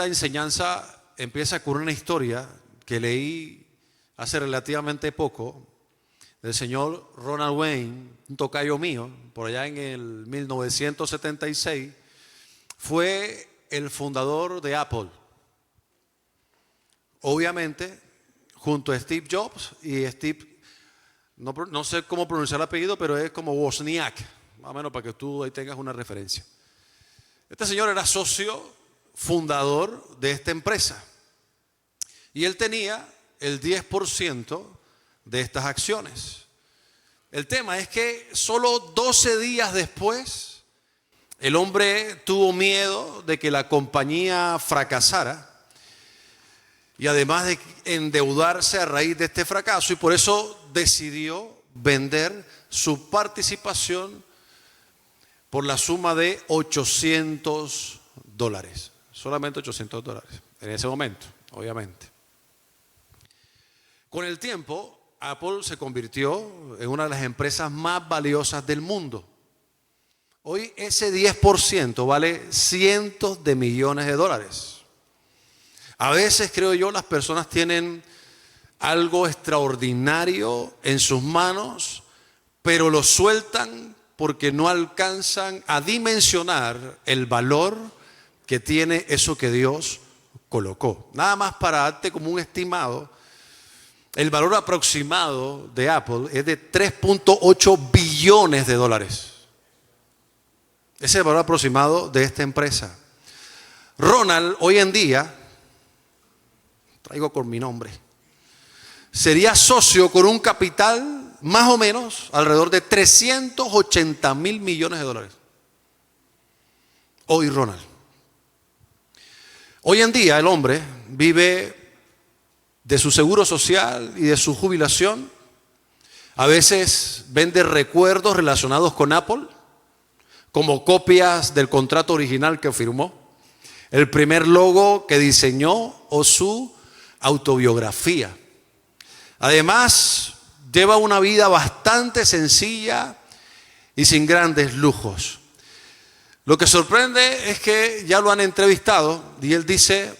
esta enseñanza empieza con una historia que leí hace relativamente poco del señor Ronald Wayne, un tocayo mío, por allá en el 1976, fue el fundador de Apple. Obviamente, junto a Steve Jobs y Steve, no sé cómo pronunciar el apellido, pero es como Wozniak, más o menos para que tú ahí tengas una referencia. Este señor era socio fundador de esta empresa y él tenía el 10% de estas acciones. El tema es que solo 12 días después el hombre tuvo miedo de que la compañía fracasara y además de endeudarse a raíz de este fracaso, y por eso decidió vender su participación por la suma de $800. Solamente $800 en ese momento, obviamente. Con el tiempo, Apple se convirtió en una de las empresas más valiosas del mundo. Hoy ese 10% vale cientos de millones de dólares. A veces, creo yo, las personas tienen algo extraordinario en sus manos, pero lo sueltan porque no alcanzan a dimensionar el valor que tiene eso que Dios colocó. Nada más para darte como un estimado, el valor aproximado de Apple es de 3.8 billones de dólares. Ese es el valor aproximado de esta empresa. Ronald, hoy en día, traigo con mi nombre, sería socio con un capital más o menos alrededor de 380 mil millones de dólares. Hoy Ronald. Hoy en día el hombre vive de su seguro social y de su jubilación. A veces vende recuerdos relacionados con Apple, como copias del contrato original que firmó, el primer logo que diseñó o su autobiografía. Además, lleva una vida bastante sencilla y sin grandes lujos. Lo que sorprende es que ya lo han entrevistado y él dice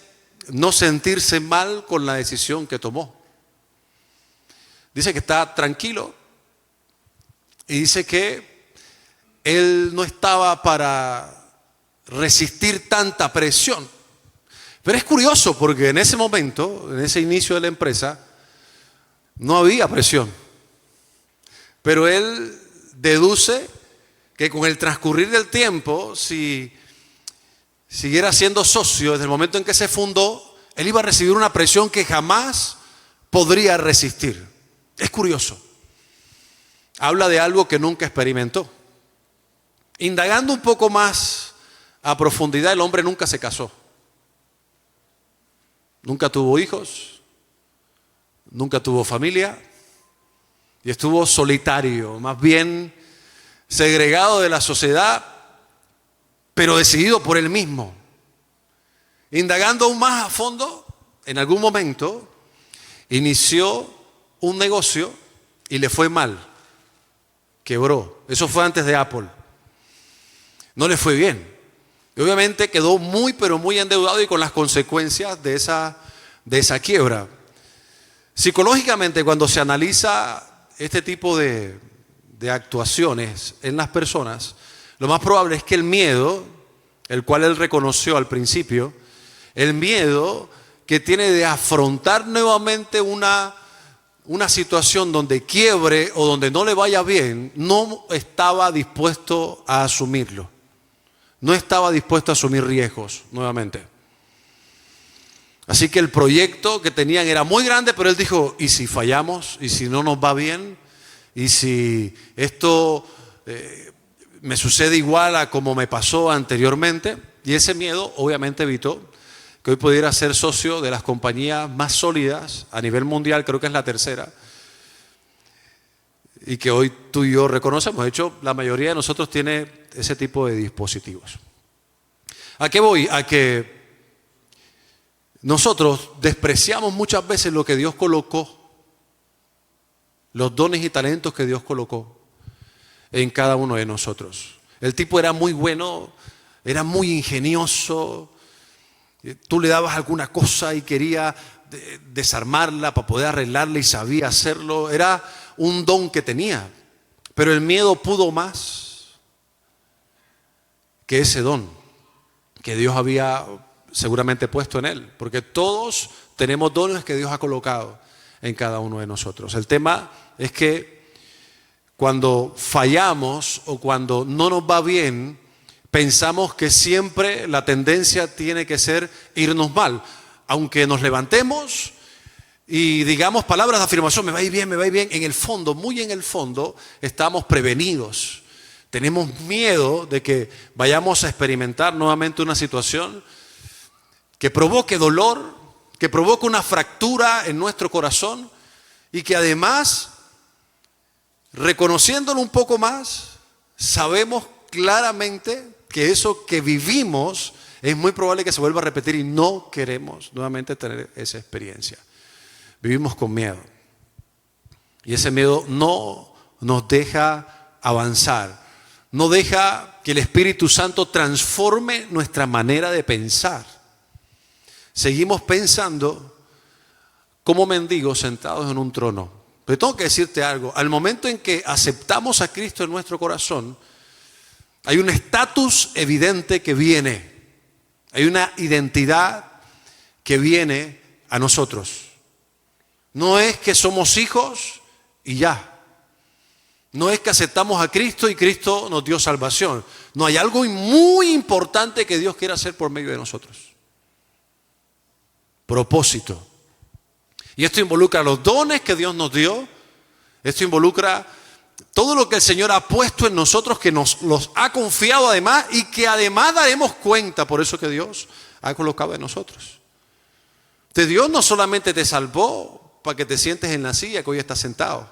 no sentirse mal con la decisión que tomó. Dice que está tranquilo y dice que él no estaba para resistir tanta presión. Pero es curioso porque en ese momento, en ese inicio de la empresa, no había presión. Pero él deduce que con el transcurrir del tiempo, si siguiera siendo socio desde el momento en que se fundó, él iba a recibir una presión que jamás podría resistir. Es curioso. Habla de algo que nunca experimentó. Indagando un poco más a profundidad, el hombre nunca se casó. Nunca tuvo hijos, nunca tuvo familia y estuvo solitario, más bien segregado de la sociedad, pero decidido por él mismo. Indagando aún más a fondo, en algún momento inició un negocio y le fue mal, quebró. Eso fue antes de Apple. No le fue bien. Y obviamente quedó muy, pero muy endeudado y con las consecuencias de esa quiebra. Psicológicamente, cuando se analiza este tipo de actuaciones en las personas, lo más probable es que el miedo, el cual él reconoció al principio, el miedo que tiene de afrontar nuevamente una situación donde quiebre o donde no le vaya bien, no estaba dispuesto a asumirlo. No estaba dispuesto a asumir riesgos nuevamente. Así que el proyecto que tenían era muy grande, pero él dijo, ¿y si fallamos? ¿Y si no nos va bien? ¿Y si esto me sucede igual a como me pasó anteriormente? Y ese miedo obviamente evitó que hoy pudiera ser socio de las compañías más sólidas a nivel mundial, creo que es la tercera, y que hoy tú y yo reconocemos. De hecho, la mayoría de nosotros tiene ese tipo de dispositivos. ¿A qué voy? A que nosotros despreciamos muchas veces lo que Dios colocó, los dones y talentos que Dios colocó en cada uno de nosotros. El tipo era muy bueno, era muy ingenioso, Tú le dabas alguna cosa y quería desarmarla para poder arreglarla y sabía hacerlo. Era un don que tenía. Pero el miedo pudo más que ese don que Dios había seguramente puesto en él. Porque todos tenemos dones que Dios ha colocado en cada uno de nosotros. El tema es que cuando fallamos o cuando no nos va bien, pensamos que siempre la tendencia tiene que ser irnos mal. Aunque nos levantemos y digamos palabras de afirmación, me va a ir bien, en el fondo, muy en el fondo, estamos prevenidos. Tenemos miedo de que vayamos a experimentar nuevamente una situación que provoque dolor, que provoque una fractura en nuestro corazón y que además, reconociéndolo un poco más, sabemos claramente que eso que vivimos es muy probable que se vuelva a repetir y no queremos nuevamente tener esa experiencia. Vivimos con miedo y ese miedo no nos deja avanzar, no deja que el Espíritu Santo transforme nuestra manera de pensar. Seguimos pensando como mendigos sentados en un trono. Pero tengo que decirte algo, al momento en que aceptamos a Cristo en nuestro corazón, hay un estatus evidente que viene, hay una identidad que viene a nosotros. No es que somos hijos y ya. No es que aceptamos a Cristo y Cristo nos dio salvación. No, hay algo muy importante que Dios quiere hacer por medio de nosotros. Propósito. Y esto involucra los dones que Dios nos dio. Esto involucra todo lo que el Señor ha puesto en nosotros, que nos los ha confiado además y que además daremos cuenta. Por eso que Dios ha colocado en nosotros. Entonces Dios no solamente te salvó para que te sientes en la silla que hoy estás sentado,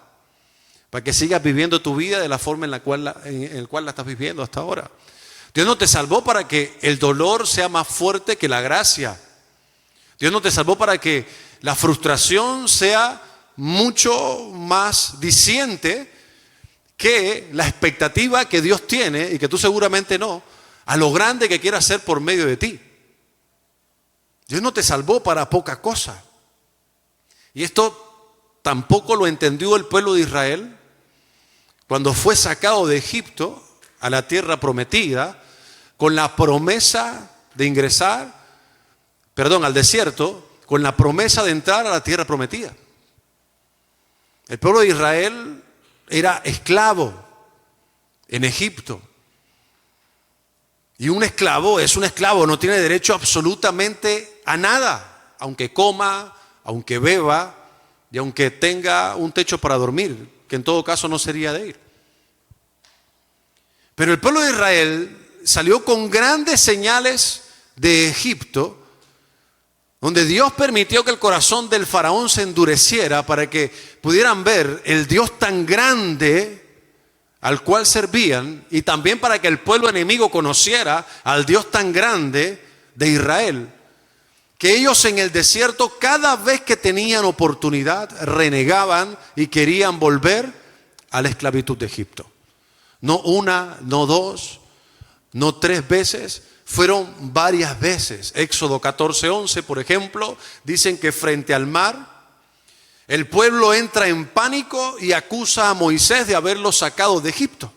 para que sigas viviendo tu vida de la forma en la cual la estás viviendo hasta ahora. Dios no te salvó para que el dolor sea más fuerte que la gracia. Dios no te salvó para que la frustración sea mucho más diciente que la expectativa que Dios tiene, y que tú seguramente no, a lo grande que quiere hacer por medio de ti. Dios no te salvó para poca cosa. Y esto tampoco lo entendió el pueblo de Israel cuando fue sacado de Egipto a la tierra prometida con la promesa de ingresar, al desierto, con la promesa de entrar a la tierra prometida. El pueblo de Israel era esclavo en Egipto. Y un esclavo es un esclavo, no tiene derecho absolutamente a nada, aunque coma, aunque beba y aunque tenga un techo para dormir, que en todo caso no sería de ir. Pero el pueblo de Israel salió con grandes señales de Egipto, donde Dios permitió que el corazón del faraón se endureciera para que pudieran ver el Dios tan grande al cual servían, y también para que el pueblo enemigo conociera al Dios tan grande de Israel, que ellos en el desierto, cada vez que tenían oportunidad, renegaban y querían volver a la esclavitud de Egipto. No una, no dos, no tres veces, fueron varias veces. Éxodo 14:11, por ejemplo, dicen que frente al mar, el pueblo entra en pánico y acusa a Moisés de haberlo sacado de Egipto.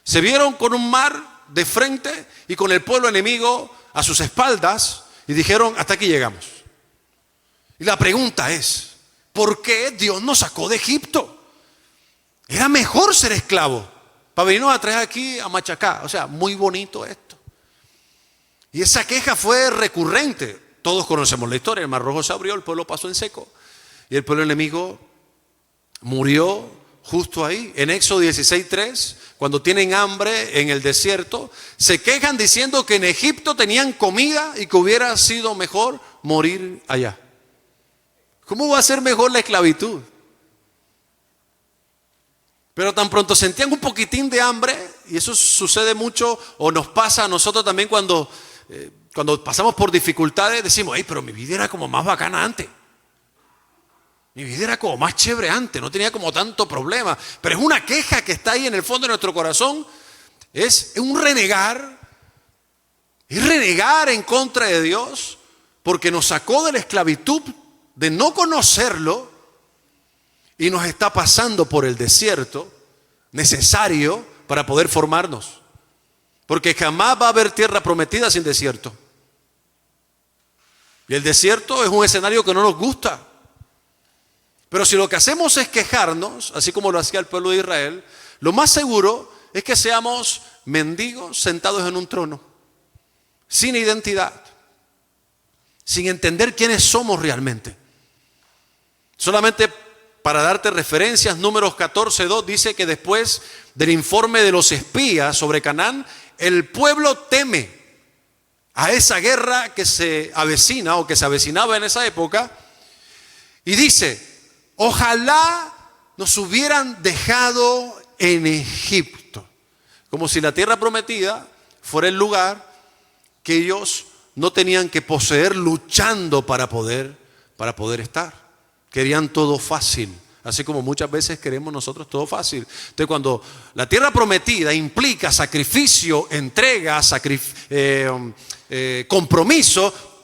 Se vieron con un mar de frente y con el pueblo enemigo a sus espaldas y dijeron, hasta aquí llegamos. Y la pregunta es, ¿por qué Dios nos sacó de Egipto? Era mejor ser esclavo para venirnos a traer aquí a machacar. O sea, muy bonito esto. Y esa queja fue recurrente. Todos conocemos la historia. El Mar Rojo se abrió, el pueblo pasó en seco. Y el pueblo enemigo murió justo ahí. En Éxodo 16:3, cuando tienen hambre en el desierto, se quejan diciendo que en Egipto tenían comida y que hubiera sido mejor morir allá. ¿Cómo va a ser mejor la esclavitud? Pero tan pronto sentían un poquitín de hambre, y eso sucede mucho o nos pasa a nosotros también cuando pasamos por dificultades, decimos, pero mi vida era como más bacana antes. Mi vida era como más chévere antes, no tenía como tanto problema. Pero es una queja que está ahí en el fondo de nuestro corazón. Es un renegar. Es renegar en contra de Dios porque nos sacó de la esclavitud de no conocerlo y nos está pasando por el desierto necesario para poder formarnos. Porque jamás va a haber tierra prometida sin desierto. Y el desierto es un escenario que no nos gusta. Pero si lo que hacemos es quejarnos, así como lo hacía el pueblo de Israel, lo más seguro es que seamos mendigos sentados en un trono, sin identidad, sin entender quiénes somos realmente. Solamente para darte referencias, Números 14:2 dice que después del informe de los espías sobre Canaán, el pueblo teme a esa guerra que se avecina o que se avecinaba en esa época y dice: ojalá nos hubieran dejado en Egipto, como si la tierra prometida fuera el lugar que ellos no tenían que poseer luchando para poder estar. Querían todo fácil, así como muchas veces queremos nosotros todo fácil. Entonces, cuando la tierra prometida implica sacrificio, entrega, compromiso,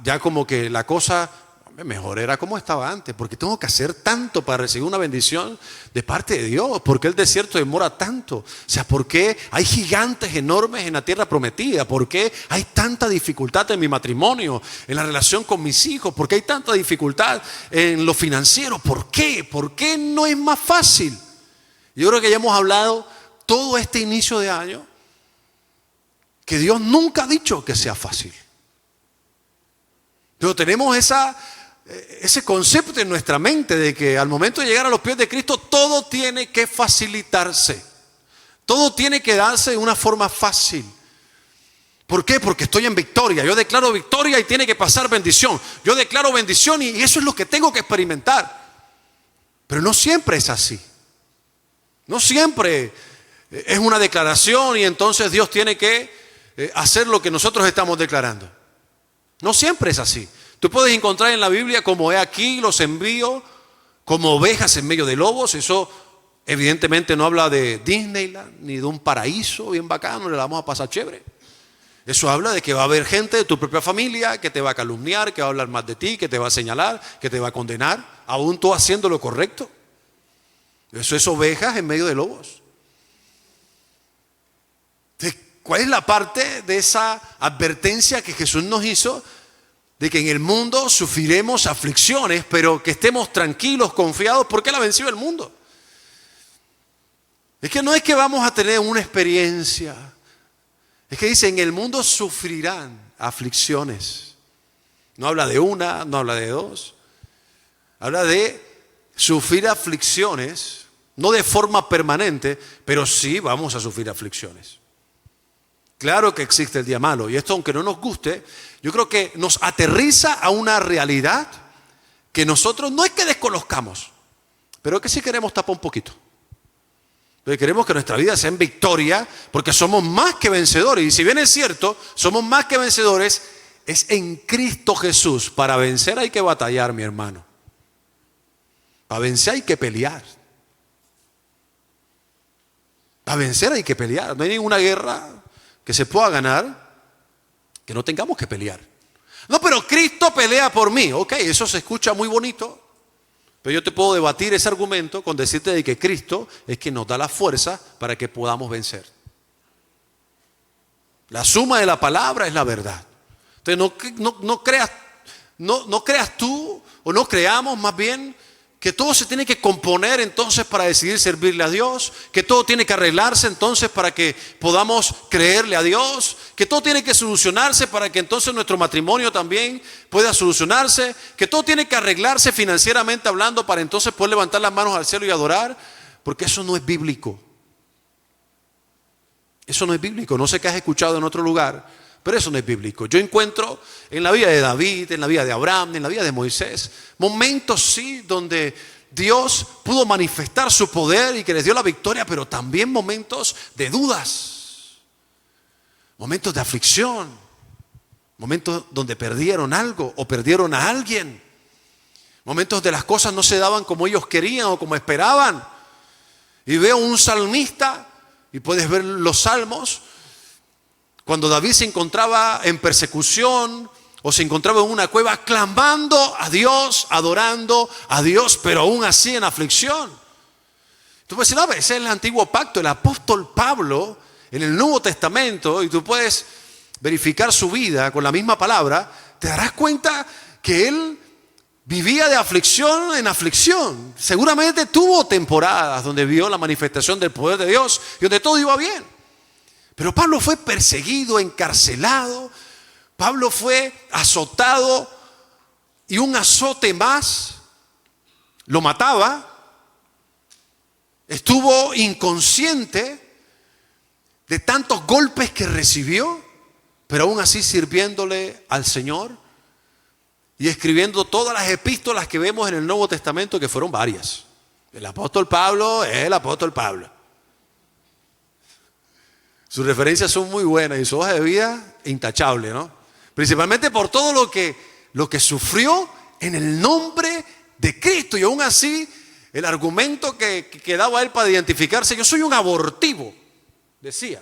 ya como que la cosa mejor era como estaba antes. Porque tengo que hacer tanto para recibir una bendición de parte de Dios. ¿Por qué el desierto demora tanto? O sea, ¿por qué hay gigantes enormes en la tierra prometida? ¿Por qué hay tanta dificultad en mi matrimonio, en la relación con mis hijos? ¿Por qué hay tanta dificultad en lo financiero? ¿Por qué? ¿Por qué no es más fácil? Yo creo que ya hemos hablado todo este inicio de año que Dios nunca ha dicho que sea fácil. Pero tenemos ese concepto en nuestra mente de que al momento de llegar a los pies de Cristo todo tiene que facilitarse, todo tiene que darse de una forma fácil. ¿Por qué? Porque estoy en victoria, yo declaro victoria y tiene que pasar bendición, yo declaro bendición y eso es lo que tengo que experimentar. Pero no siempre es así, no siempre es una declaración y entonces Dios tiene que hacer lo que nosotros estamos declarando. No siempre es así. Tú puedes encontrar en la Biblia como: he aquí los envío como ovejas en medio de lobos. Eso evidentemente no habla de Disneyland ni de un paraíso bien bacano, le vamos a pasar chévere. Eso habla de que va a haber gente de tu propia familia que te va a calumniar, que va a hablar más de ti, que te va a señalar, que te va a condenar, aún tú haciendo lo correcto. Eso es ovejas en medio de lobos. ¿Cuál es la parte de esa advertencia que Jesús nos hizo? De que en el mundo sufriremos aflicciones, pero que estemos tranquilos, confiados, porque Él ha vencido el mundo. Es que no es que vamos a tener una experiencia. Es que dice: en el mundo sufrirán aflicciones. No habla de una, no habla de dos. Habla de sufrir aflicciones, no de forma permanente, pero sí vamos a sufrir aflicciones. Claro que existe el día malo, y esto, aunque no nos guste, yo creo que nos aterriza a una realidad que nosotros no es que desconozcamos, pero que sí queremos tapar un poquito. Porque queremos que nuestra vida sea en victoria, porque somos más que vencedores. Y si bien es cierto, somos más que vencedores, es en Cristo Jesús. Para vencer hay que batallar, mi hermano. Para vencer hay que pelear. Para vencer hay que pelear. No hay ninguna guerra que se pueda ganar que no tengamos que pelear. No, pero Cristo pelea por mí. Ok, eso se escucha muy bonito, pero yo te puedo debatir ese argumento con decirte de que Cristo es quien nos da la fuerza para que podamos vencer. La suma de la palabra es la verdad. Entonces no creas tú, o no creamos más bien, que todo se tiene que componer entonces para decidir servirle a Dios, que todo tiene que arreglarse entonces para que podamos creerle a Dios, que todo tiene que solucionarse para que entonces nuestro matrimonio también pueda solucionarse, que todo tiene que arreglarse financieramente hablando para entonces poder levantar las manos al cielo y adorar, porque eso no es bíblico. Eso no es bíblico. No sé qué has escuchado en otro lugar, pero eso no es bíblico. Yo encuentro en la vida de David, en la vida de Abraham, en la vida de Moisés, momentos sí donde Dios pudo manifestar su poder y que les dio la victoria, pero también momentos de dudas, momentos de aflicción, momentos donde perdieron algo o perdieron a alguien, momentos de las cosas no se daban como ellos querían o como esperaban. Y veo un salmista, y puedes ver los salmos, cuando David se encontraba en persecución o se encontraba en una cueva clamando a Dios, adorando a Dios, pero aún así en aflicción. Tú puedes decir, no, ese es el antiguo pacto, el apóstol Pablo en el Nuevo Testamento, y tú puedes verificar su vida con la misma palabra, te darás cuenta que él vivía de aflicción en aflicción. Seguramente tuvo temporadas donde vio la manifestación del poder de Dios y donde todo iba bien. Pero Pablo fue perseguido, encarcelado. Pablo fue azotado y un azote más lo mataba. Estuvo inconsciente de tantos golpes que recibió, pero aún así sirviéndole al Señor y escribiendo todas las epístolas que vemos en el Nuevo Testamento, que fueron varias. El apóstol Pablo es el apóstol Pablo. Sus referencias son muy buenas y su hoja de vida intachable, ¿no? Principalmente por todo lo que sufrió en el nombre de Cristo. Y aún así, el argumento que daba él para identificarse: yo soy un abortivo, decía.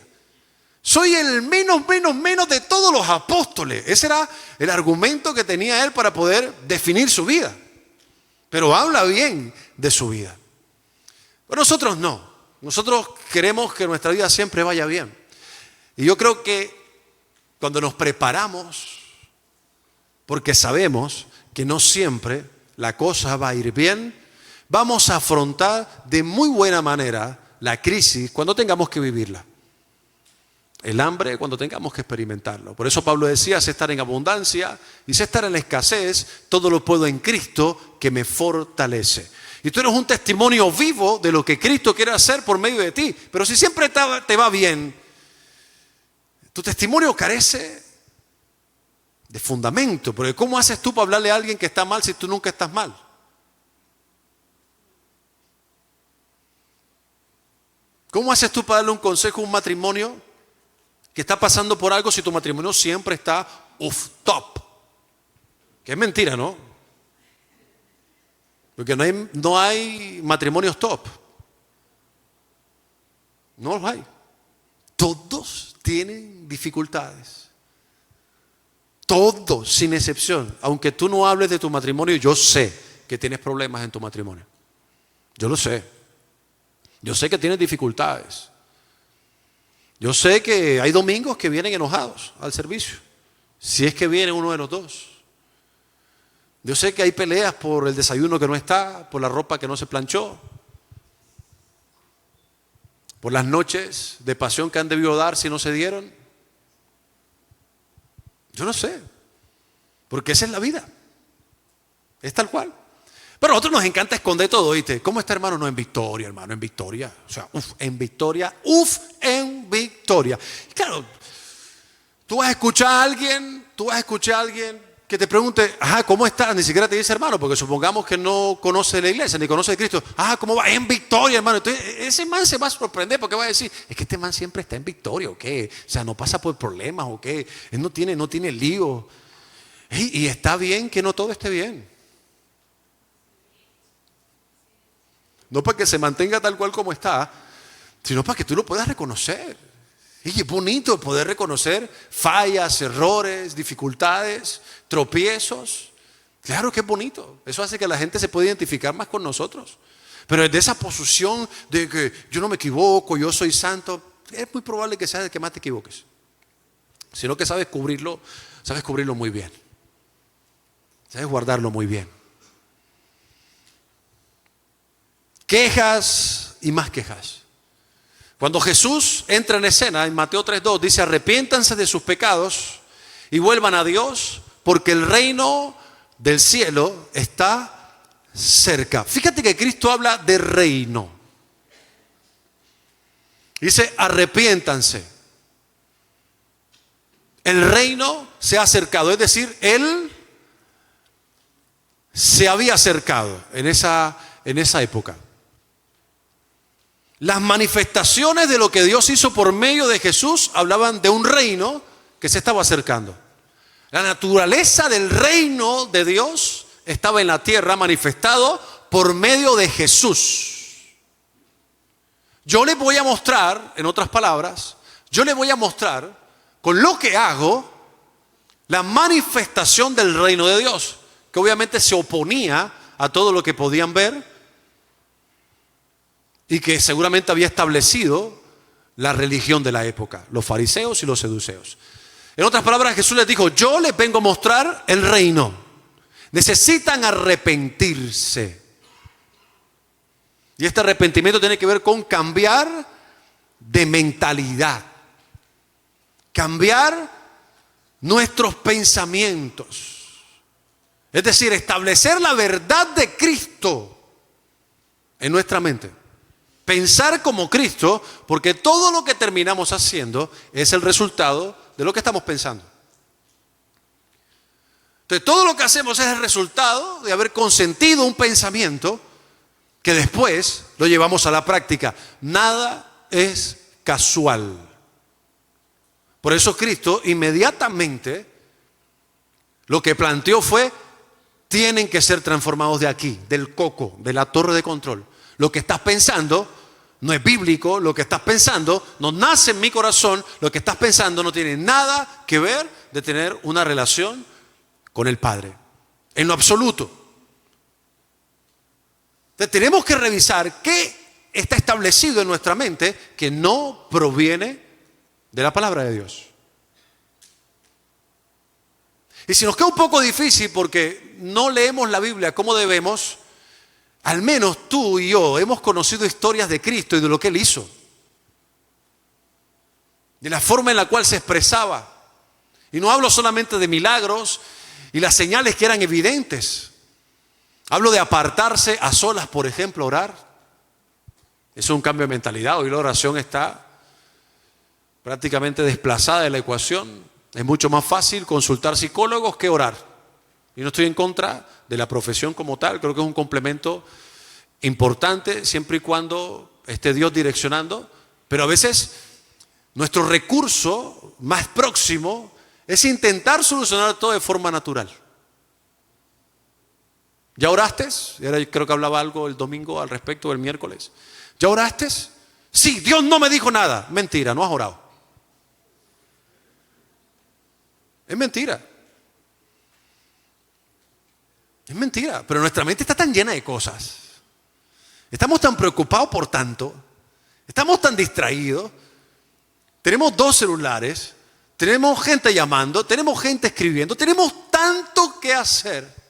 Soy el menos de todos los apóstoles. Ese era el argumento que tenía él para poder definir su vida. Pero habla bien de su vida. Pero nosotros no. Nosotros queremos que nuestra vida siempre vaya bien. Y yo creo que cuando nos preparamos, porque sabemos que no siempre la cosa va a ir bien, vamos a afrontar de muy buena manera la crisis cuando tengamos que vivirla. El hambre cuando tengamos que experimentarlo. Por eso Pablo decía, sé estar en abundancia y sé estar en la escasez, todo lo puedo en Cristo que me fortalece. Y tú eres un testimonio vivo de lo que Cristo quiere hacer por medio de ti. Pero si siempre te va bien, tu testimonio carece de fundamento. Porque ¿cómo haces tú para hablarle a alguien que está mal si tú nunca estás mal? ¿Cómo haces tú para darle un consejo a un matrimonio que está pasando por algo si tu matrimonio siempre está off top? Que es mentira, ¿no? Porque no hay matrimonios top. No los hay. Todos tienen dificultades. Todos, sin excepción. Aunque tú no hables de tu matrimonio, yo sé que tienes problemas en tu matrimonio. Yo lo sé. Yo sé que tienes dificultades. Yo sé que hay domingos que vienen enojados al servicio, si es que viene uno de los dos. Yo sé que hay peleas por el desayuno que no está, por la ropa que no se planchó, por las noches de pasión que han debido dar si no se dieron. Yo no sé, porque esa es la vida, es tal cual. Pero a nosotros nos encanta esconder todo, ¿viste? ¿Cómo está, hermano? No, en victoria, hermano, en victoria. O sea, en victoria, en victoria. Y claro, tú vas a escuchar a alguien que te pregunte, ajá, ¿cómo estás? Ni siquiera te dice hermano, porque supongamos que no conoce la iglesia, ni conoce a Cristo. Ajá, ¿cómo va? En victoria, hermano. Entonces, ese man se va a sorprender porque va a decir, es que este man siempre está en victoria, ¿o qué? O sea, no pasa por problemas, ¿o qué? Él no tiene lío. Y está bien que no todo esté bien. No para que se mantenga tal cual como está, sino para que tú lo puedas reconocer. Y es bonito poder reconocer fallas, errores, dificultades, tropiezos. Claro que es bonito. Eso hace que la gente se pueda identificar más con nosotros. Pero desde esa posición de que yo no me equivoco, yo soy santo, es muy probable que seas el que más te equivoques. Sino que sabes cubrirlo muy bien. Sabes guardarlo muy bien. Quejas y más quejas. Cuando Jesús entra en escena, en Mateo 3:2, dice, arrepiéntanse de sus pecados y vuelvan a Dios, porque el reino del cielo está cerca. Fíjate que Cristo habla de reino. Dice, arrepiéntanse. El reino se ha acercado, es decir, Él se había acercado en esa época. Las manifestaciones de lo que Dios hizo por medio de Jesús hablaban de un reino que se estaba acercando. La naturaleza del reino de Dios estaba en la tierra manifestado por medio de Jesús. Yo les voy a mostrar, en otras palabras, con lo que hago, la manifestación del reino de Dios, que obviamente se oponía a todo lo que podían ver y que seguramente había establecido la religión de la época, los fariseos y los saduceos. En otras palabras, Jesús les dijo: yo les vengo a mostrar el reino. Necesitan arrepentirse. Y este arrepentimiento tiene que ver con cambiar de mentalidad, cambiar nuestros pensamientos. Es decir, establecer la verdad de Cristo en nuestra mente. Pensar como Cristo, porque todo lo que terminamos haciendo es el resultado de lo que estamos pensando. Entonces, todo lo que hacemos es el resultado de haber consentido un pensamiento que después lo llevamos a la práctica. Nada es casual. Por eso Cristo inmediatamente lo que planteó fue: tienen que ser transformados de aquí, del coco, de la torre de control. Lo que estás pensando no es bíblico, lo que estás pensando no nace en mi corazón, lo que estás pensando no tiene nada que ver de tener una relación con el Padre, en lo absoluto. Entonces tenemos que revisar qué está establecido en nuestra mente que no proviene de la palabra de Dios. Y si nos queda un poco difícil porque no leemos la Biblia como debemos, al menos tú y yo hemos conocido historias de Cristo y de lo que Él hizo, de la forma en la cual se expresaba. Y no hablo solamente de milagros y las señales que eran evidentes. Hablo de apartarse a solas, por ejemplo, orar. Eso es un cambio de mentalidad. Hoy la oración está prácticamente desplazada de la ecuación. Es mucho más fácil consultar psicólogos que orar. Y no estoy en contra de la profesión como tal. Creo que es un complemento importante siempre y cuando esté Dios direccionando. Pero a veces nuestro recurso más próximo es intentar solucionar todo de forma natural. ¿Ya oraste? Creo que hablaba algo el domingo al respecto, el miércoles. ¿Ya oraste? Sí, Dios no me dijo nada. Mentira, no has orado. Es mentira. Es mentira, pero nuestra mente está tan llena de cosas. Estamos tan preocupados por tanto. Estamos tan distraídos. Tenemos 2 celulares. Tenemos gente llamando. Tenemos gente escribiendo. Tenemos tanto que hacer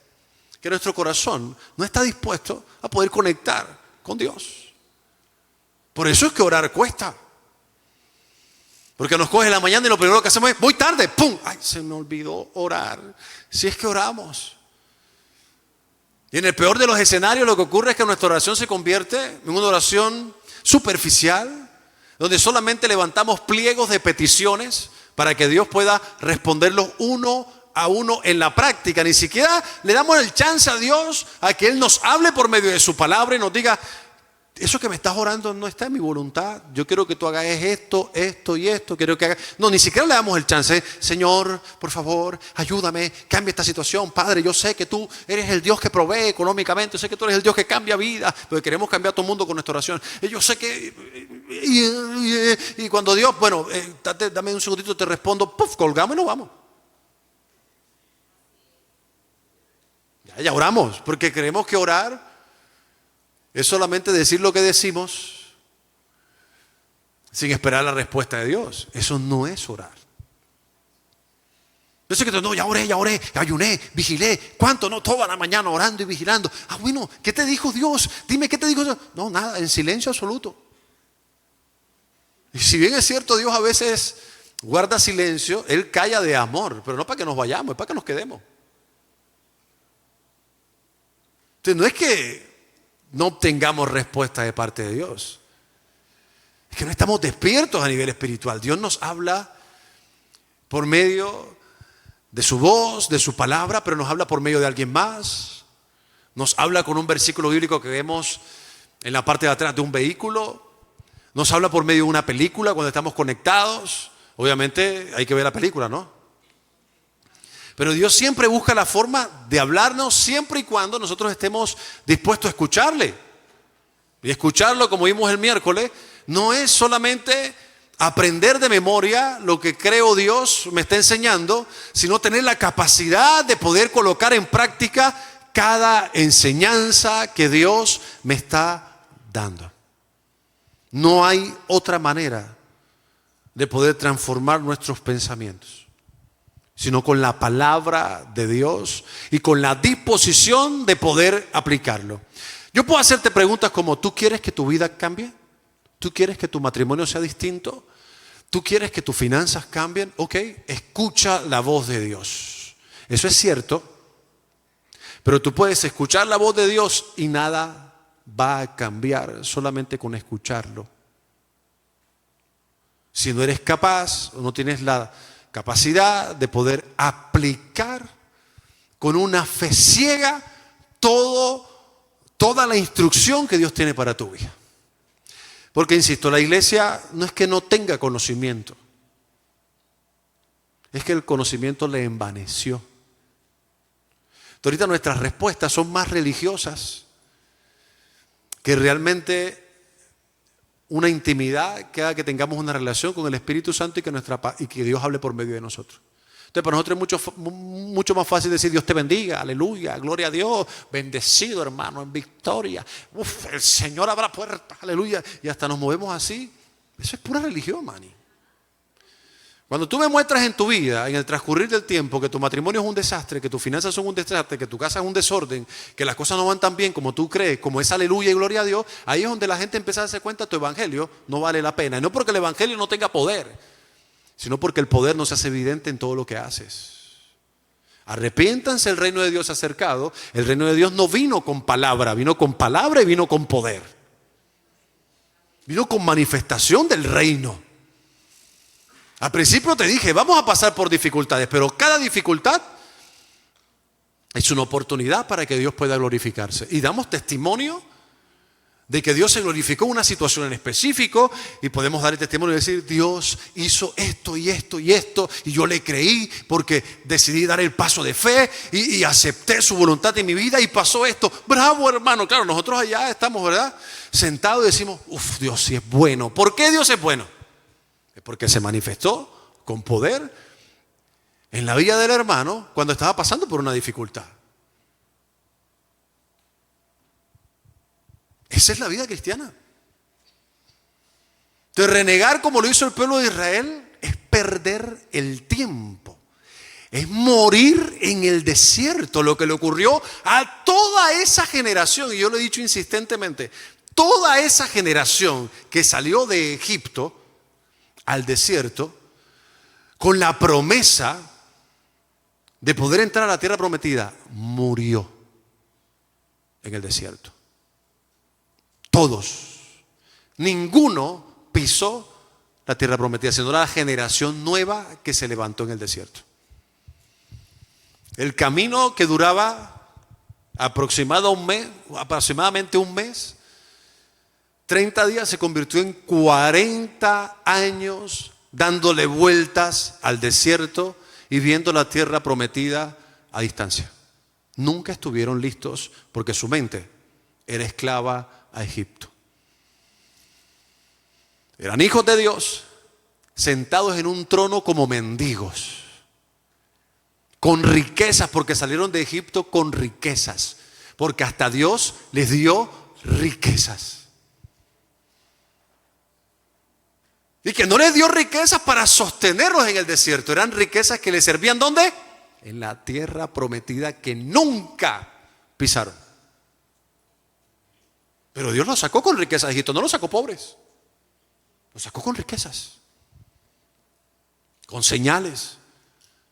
que nuestro corazón no está dispuesto a poder conectar con Dios. Por eso es que orar cuesta. Porque nos coge la mañana y lo primero que hacemos es: voy tarde, ¡pum! ¡Ay, se me olvidó orar! Si es que oramos. Y en el peor de los escenarios lo que ocurre es que nuestra oración se convierte en una oración superficial, donde solamente levantamos pliegos de peticiones para que Dios pueda responderlos uno a uno en la práctica. Ni siquiera le damos el chance a Dios a que Él nos hable por medio de su palabra y nos diga: eso que me estás orando no está en mi voluntad. Yo quiero que tú hagas esto, esto y esto. Quiero que hagas. No, ni siquiera le damos el chance. Señor, por favor, ayúdame, cambia esta situación. Padre, yo sé que tú eres el Dios que provee económicamente. Yo sé que tú eres el Dios que cambia vida. Pero queremos cambiar a todo el mundo con nuestra oración. Y yo sé que... Y cuando Dios, bueno, dame un segundito, te respondo. Puf, colgamos y nos vamos. Ya oramos, porque creemos que orar es solamente decir lo que decimos sin esperar la respuesta de Dios. Eso no es orar. Yo sé que no, ya oré, ayuné, vigilé. ¿Cuánto? No, toda la mañana orando y vigilando. Ah, bueno, ¿qué te dijo Dios? Dime, ¿qué te dijo Dios? No, nada, en silencio absoluto. Y si bien es cierto, Dios a veces guarda silencio, Él calla de amor, pero no para que nos vayamos, es para que nos quedemos. Entonces no es que no obtengamos respuesta de parte de Dios. Es que no estamos despiertos a nivel espiritual. Dios nos habla por medio de su voz, de su palabra, pero nos habla por medio de alguien más. Nos habla con un versículo bíblico que vemos en la parte de atrás de un vehículo. Nos habla por medio de una película cuando estamos conectados. Obviamente hay que ver la película, ¿no? Pero Dios siempre busca la forma de hablarnos siempre y cuando nosotros estemos dispuestos a escucharle. Y escucharlo, como vimos el miércoles, no es solamente aprender de memoria lo que creo Dios me está enseñando, sino tener la capacidad de poder colocar en práctica cada enseñanza que Dios me está dando. No hay otra manera de poder transformar nuestros pensamientos, sino con la palabra de Dios y con la disposición de poder aplicarlo. Yo puedo hacerte preguntas como: ¿tú quieres que tu vida cambie? ¿Tú quieres que tu matrimonio sea distinto? ¿Tú quieres que tus finanzas cambien? Ok, escucha la voz de Dios. Eso es cierto, pero tú puedes escuchar la voz de Dios y nada va a cambiar solamente con escucharlo. Si no eres capaz o no tienes la capacidad de poder aplicar con una fe ciega toda la instrucción que Dios tiene para tu vida. Porque, insisto, la iglesia no es que no tenga conocimiento, es que el conocimiento le envaneció. Entonces, ahorita nuestras respuestas son más religiosas que realmente una intimidad que haga que tengamos una relación con el Espíritu Santo y que Dios hable por medio de nosotros. Entonces, para nosotros es mucho más fácil decir: Dios te bendiga, aleluya, gloria a Dios, bendecido hermano, en victoria, el Señor abra puertas, aleluya, y hasta nos movemos así. Eso es pura religión, mani. Cuando tú me muestras en tu vida, en el transcurrir del tiempo, que tu matrimonio es un desastre, que tus finanzas son un desastre, que tu casa es un desorden, que las cosas no van tan bien como tú crees, como es aleluya y gloria a Dios, ahí es donde la gente empieza a darse cuenta: tu evangelio no vale la pena. Y no porque el evangelio no tenga poder, sino porque el poder no se hace evidente en todo lo que haces. Arrepiéntanse, el reino de Dios se ha acercado. El reino de Dios no vino con palabra, vino con palabra y vino con poder. Vino con manifestación del reino. Al principio te dije: vamos a pasar por dificultades, pero cada dificultad es una oportunidad para que Dios pueda glorificarse. Y damos testimonio de que Dios se glorificó en una situación en específico, y podemos dar el testimonio y decir: Dios hizo esto y esto y esto, y yo le creí porque decidí dar el paso de fe y acepté su voluntad en mi vida y pasó esto. Bravo, hermano. Claro, nosotros allá estamos, ¿verdad?, sentados y decimos: Dios sí es bueno. ¿Por qué Dios es bueno? Es porque se manifestó con poder en la vida del hermano cuando estaba pasando por una dificultad. Esa es la vida cristiana. De renegar como lo hizo el pueblo de Israel es perder el tiempo. Es morir en el desierto, lo que le ocurrió a toda esa generación. Y yo lo he dicho insistentemente: toda esa generación que salió de Egipto al desierto con la promesa de poder entrar a la tierra prometida, murió en el desierto. Todos. Ninguno pisó la tierra prometida, sino la generación nueva que se levantó en el desierto. El camino que duraba aproximadamente un mes, 30 días, se convirtió en 40 años dándole vueltas al desierto y viendo la tierra prometida a distancia. Nunca estuvieron listos porque su mente era esclava a Egipto. Eran hijos de Dios, sentados en un trono como mendigos, con riquezas, porque salieron de Egipto con riquezas, porque hasta Dios les dio riquezas. Y que no les dio riquezas para sostenerlos en el desierto, eran riquezas que les servían ¿dónde? En la tierra prometida que nunca pisaron. Pero Dios los sacó con riquezas de Egipto, no los sacó pobres, los sacó con riquezas, con señales,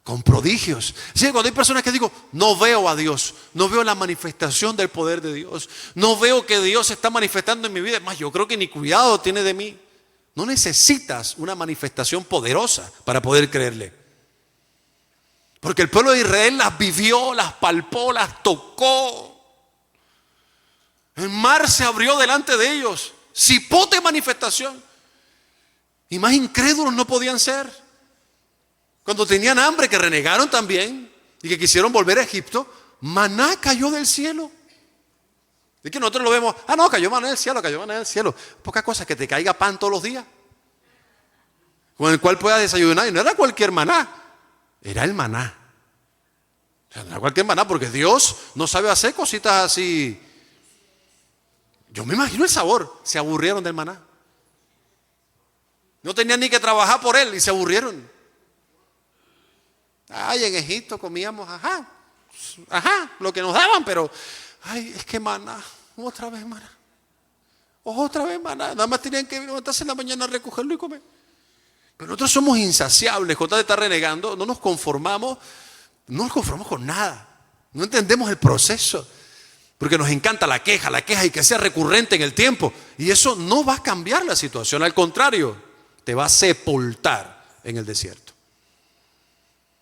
con prodigios. Así que cuando hay personas que digo: no veo a Dios, no veo la manifestación del poder de Dios, no veo que Dios se está manifestando en mi vida, es más, yo creo que ni cuidado tiene de mí. No necesitas una manifestación poderosa para poder creerle. Porque el pueblo de Israel las vivió, las palpó, las tocó. El mar se abrió delante de ellos. Cipote manifestación. Y más incrédulos no podían ser. Cuando tenían hambre, que renegaron también y que quisieron volver a Egipto, maná cayó del cielo. Es que nosotros lo vemos: no, cayó maná del cielo, cayó maná del cielo. Poca cosa que te caiga pan todos los días. con el cual puedas desayunar. Y no era cualquier maná, era el maná. O sea, no era cualquier maná, porque Dios no sabe hacer cositas así. Yo me imagino el sabor. Se aburrieron del maná. No tenían ni que trabajar por él y se aburrieron. Ay, en Egipto comíamos, lo que nos daban, pero, ay, es que maná, otra vez maná. Otra vez maná. Nada más tenían que levantarse en la mañana a recogerlo y comer. Pero nosotros somos insaciables. Con tal de estar renegando, no nos conformamos con nada. No entendemos el proceso. Porque nos encanta la queja y que sea recurrente en el tiempo. Y eso no va a cambiar la situación. Al contrario, te va a sepultar en el desierto.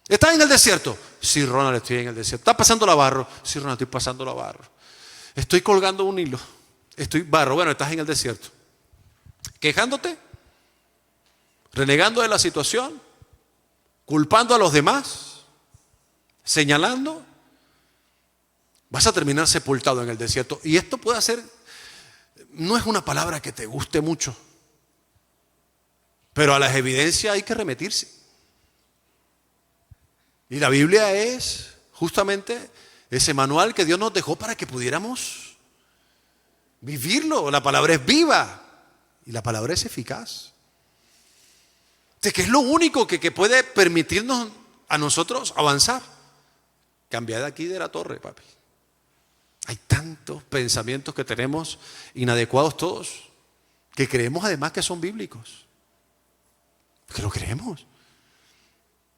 ¿Estás en el desierto? Sí, Ronald, estoy en el desierto. ¿Estás pasando la barro? Sí, Ronald, estoy pasando la barro. Estoy colgando un hilo. Estoy barro. Bueno, estás en el desierto. ¿Quejándote? ¿Renegando de la situación? ¿Culpando a los demás? ¿Señalando? Vas a terminar sepultado en el desierto. Y esto puede ser, no es una palabra que te guste mucho, pero a las evidencias hay que remitirse. Y la Biblia es justamente ese manual que Dios nos dejó para que pudiéramos vivirlo. La palabra es viva y la palabra es eficaz. De que es lo único que puede permitirnos a nosotros avanzar. Cambiar de aquí de la torre, papi. Hay tantos pensamientos que tenemos inadecuados todos, que creemos además que son bíblicos. Que lo creemos.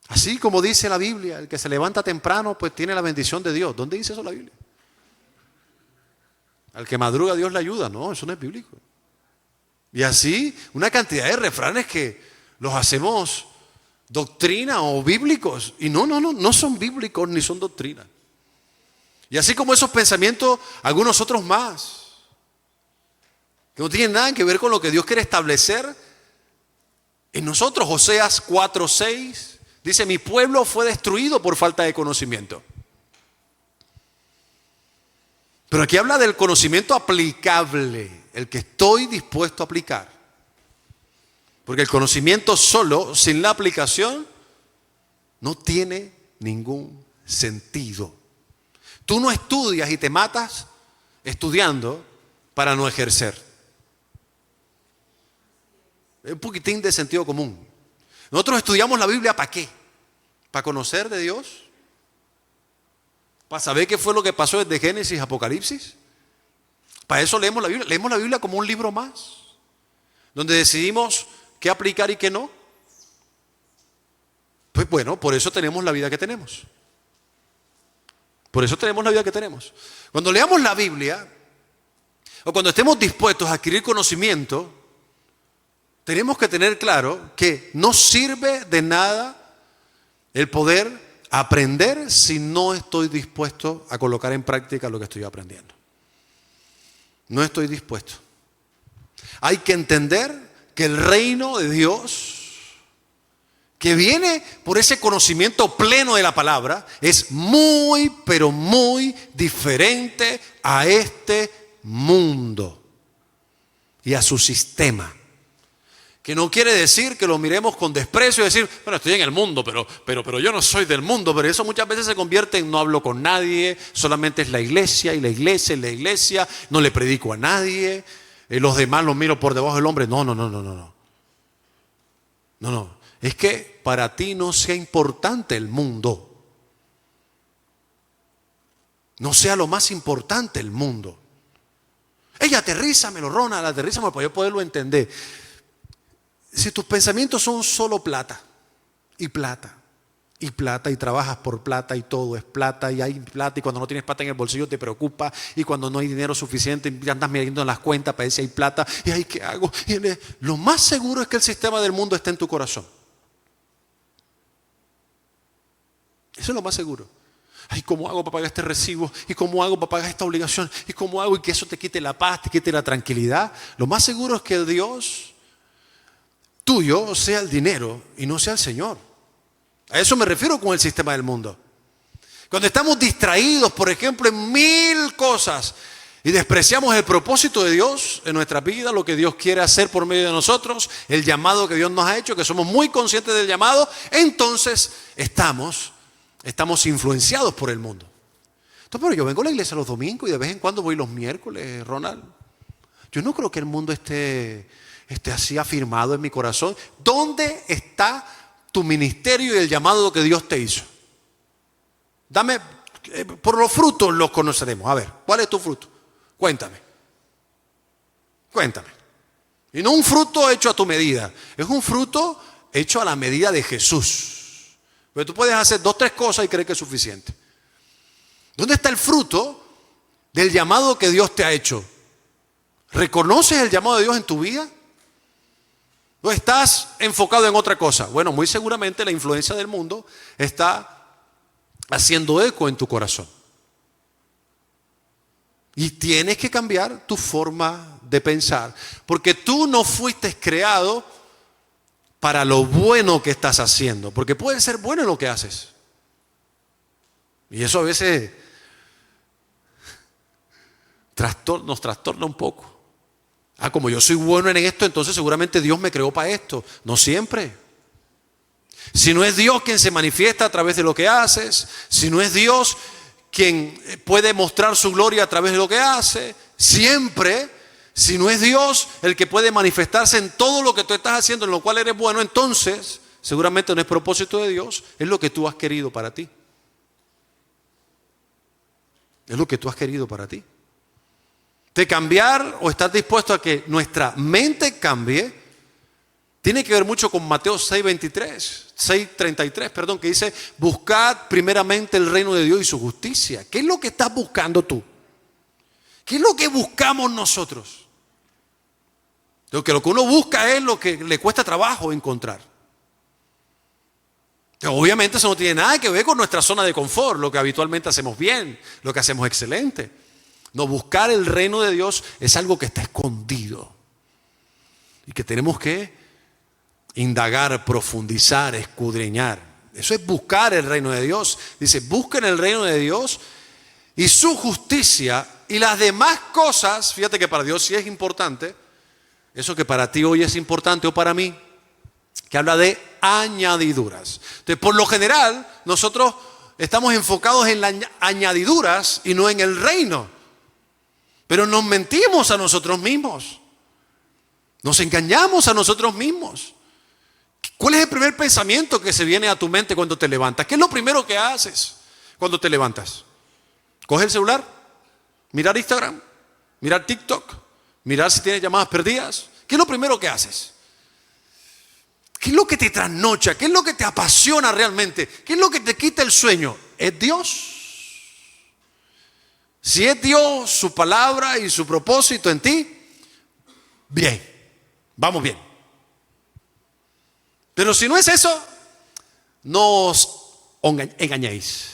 Así como dice la Biblia, el que se levanta temprano pues tiene la bendición de Dios. ¿Dónde dice eso la Biblia? Al que madruga Dios le ayuda. No, eso no es bíblico. Y así una cantidad de refranes que los hacemos doctrina o bíblicos. Y no son bíblicos ni son doctrina. Y así como esos pensamientos, algunos otros más, que no tienen nada que ver con lo que Dios quiere establecer en nosotros. Oseas 4:6 dice: mi pueblo fue destruido por falta de conocimiento. Pero aquí habla del conocimiento aplicable, el que estoy dispuesto a aplicar. Porque el conocimiento solo, sin la aplicación, no tiene ningún sentido. Tú no estudias y te matas estudiando para no ejercer. Es un poquitín de sentido común. Nosotros estudiamos la Biblia ¿para qué? ¿Para conocer de Dios? ¿Para saber qué fue lo que pasó desde Génesis a Apocalipsis? Para eso leemos la Biblia. Leemos la Biblia como un libro más, donde decidimos qué aplicar y qué no. Pues bueno, por eso tenemos la vida que tenemos. Por eso tenemos la vida que tenemos. Cuando leamos la Biblia, o cuando estemos dispuestos a adquirir conocimiento, tenemos que tener claro que no sirve de nada el poder aprender si no estoy dispuesto a colocar en práctica lo que estoy aprendiendo. No estoy dispuesto. Hay que entender que el reino de Dios, que viene por ese conocimiento pleno de la palabra, es muy, pero muy diferente a este mundo y a su sistema. Que no quiere decir que lo miremos con desprecio y decir, bueno, estoy en el mundo, pero yo no soy del mundo. Pero eso muchas veces se convierte en no hablo con nadie, solamente es la iglesia y la iglesia y la iglesia, no le predico a nadie, los demás los miro por debajo del hombre. No. Es que para ti no sea importante el mundo. No sea lo más importante el mundo. Aterrízamelo, Ronald, aterrízamelo para yo poderlo entender. Si tus pensamientos son solo plata, y trabajas por plata y todo es plata y hay plata y cuando no tienes plata en el bolsillo te preocupa y cuando no hay dinero suficiente andas mirando en las cuentas para ver si hay plata y ay, ¿qué hago? Lo más seguro es que el sistema del mundo está en tu corazón. Eso es lo más seguro. Ay, ¿cómo hago para pagar este recibo? ¿Y cómo hago para pagar esta obligación? ¿Y cómo hago y que eso te quite la paz, te quite la tranquilidad? Lo más seguro es que el Dios tuyo sea el dinero y no sea el Señor. A eso me refiero con el sistema del mundo. Cuando estamos distraídos, por ejemplo, en 1000 cosas, y despreciamos el propósito de Dios en nuestra vida, lo que Dios quiere hacer por medio de nosotros, el llamado que Dios nos ha hecho, que somos muy conscientes del llamado, entonces estamos influenciados por el mundo. Entonces, pero yo vengo a la iglesia los domingos y de vez en cuando voy los miércoles, Ronald. Yo no creo que el mundo esté así afirmado en mi corazón. ¿Dónde está tu ministerio y el llamado que Dios te hizo? Dame, por los frutos los conoceremos. A ver, ¿cuál es tu fruto? Cuéntame. Y no un fruto hecho a tu medida, es un fruto hecho a la medida de Jesús. Porque tú puedes hacer 2, 3 cosas y creer que es suficiente. ¿Dónde está el fruto del llamado que Dios te ha hecho? ¿Reconoces el llamado de Dios en tu vida? ¿O estás enfocado en otra cosa? Bueno, muy seguramente la influencia del mundo está haciendo eco en tu corazón. Y tienes que cambiar tu forma de pensar, porque tú no fuiste creado para lo bueno que estás haciendo, porque puede ser bueno lo que haces. Y eso a veces nos trastorna un poco. Como yo soy bueno en esto, entonces seguramente Dios me creó para esto. No siempre. Si no es Dios quien se manifiesta a través de lo que haces, si no es Dios quien puede mostrar su gloria a través de lo que hace, siempre, si no es Dios el que puede manifestarse en todo lo que tú estás haciendo, en lo cual eres bueno, entonces seguramente no es propósito de Dios, es lo que tú has querido para ti. Es lo que tú has querido para ti. De cambiar o estar dispuesto a que nuestra mente cambie, tiene que ver mucho con Mateo 6:33, que dice: buscad primeramente el reino de Dios y su justicia. ¿Qué es lo que estás buscando tú? ¿Qué es lo que buscamos nosotros? Lo que uno busca es lo que le cuesta trabajo encontrar. Obviamente eso no tiene nada que ver con nuestra zona de confort, lo que habitualmente hacemos bien, lo que hacemos excelente. No, buscar el reino de Dios es algo que está escondido y que tenemos que indagar, profundizar, escudriñar. Eso es buscar el reino de Dios. Dice: busquen el reino de Dios y su justicia, y las demás cosas. Fíjate que para Dios sí es importante eso que para ti hoy es importante, o para mí, que habla de añadiduras. Entonces, por lo general, nosotros estamos enfocados en las añadiduras y no en el reino. Pero nos mentimos a nosotros mismos. Nos engañamos a nosotros mismos. ¿Cuál es el primer pensamiento que se viene a tu mente cuando te levantas? ¿Qué es lo primero que haces cuando te levantas? ¿Coges el celular? ¿Mirar Instagram? ¿Mirar TikTok? ¿Mirar si tienes llamadas perdidas? ¿Qué es lo primero que haces? ¿Qué es lo que te trasnocha? ¿Qué es lo que te apasiona realmente? ¿Qué es lo que te quita el sueño? ¿Es Dios? Si es Dios, su palabra y su propósito en ti, bien, vamos bien. Pero si no es eso, no os engañéis.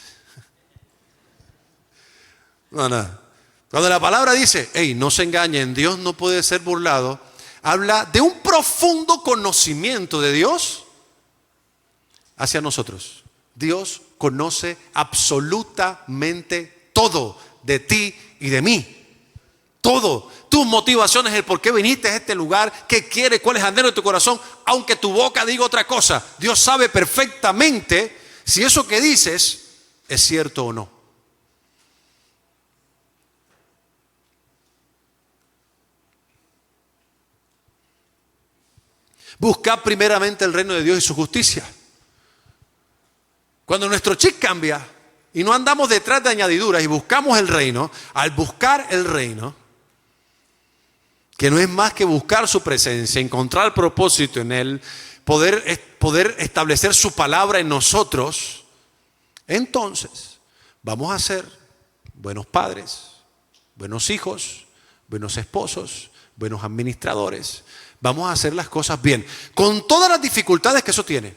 No. Cuando la palabra dice: no se engañen, Dios no puede ser burlado, habla de un profundo conocimiento de Dios hacia nosotros. Dios conoce absolutamente todo de ti y de mí. Todo. Tus motivaciones, el por qué viniste a este lugar, qué quieres, cuál es el anhelo de tu corazón, aunque tu boca diga otra cosa. Dios sabe perfectamente si eso que dices es cierto o no. Buscad primeramente el reino de Dios y su justicia. Cuando nuestro chip cambia y no andamos detrás de añadiduras y buscamos el reino, al buscar el reino, que no es más que buscar su presencia, encontrar propósito en Él, poder establecer su palabra en nosotros, entonces vamos a ser buenos padres, buenos hijos, buenos esposos, buenos administradores. Vamos a hacer las cosas bien, con todas las dificultades que eso tiene,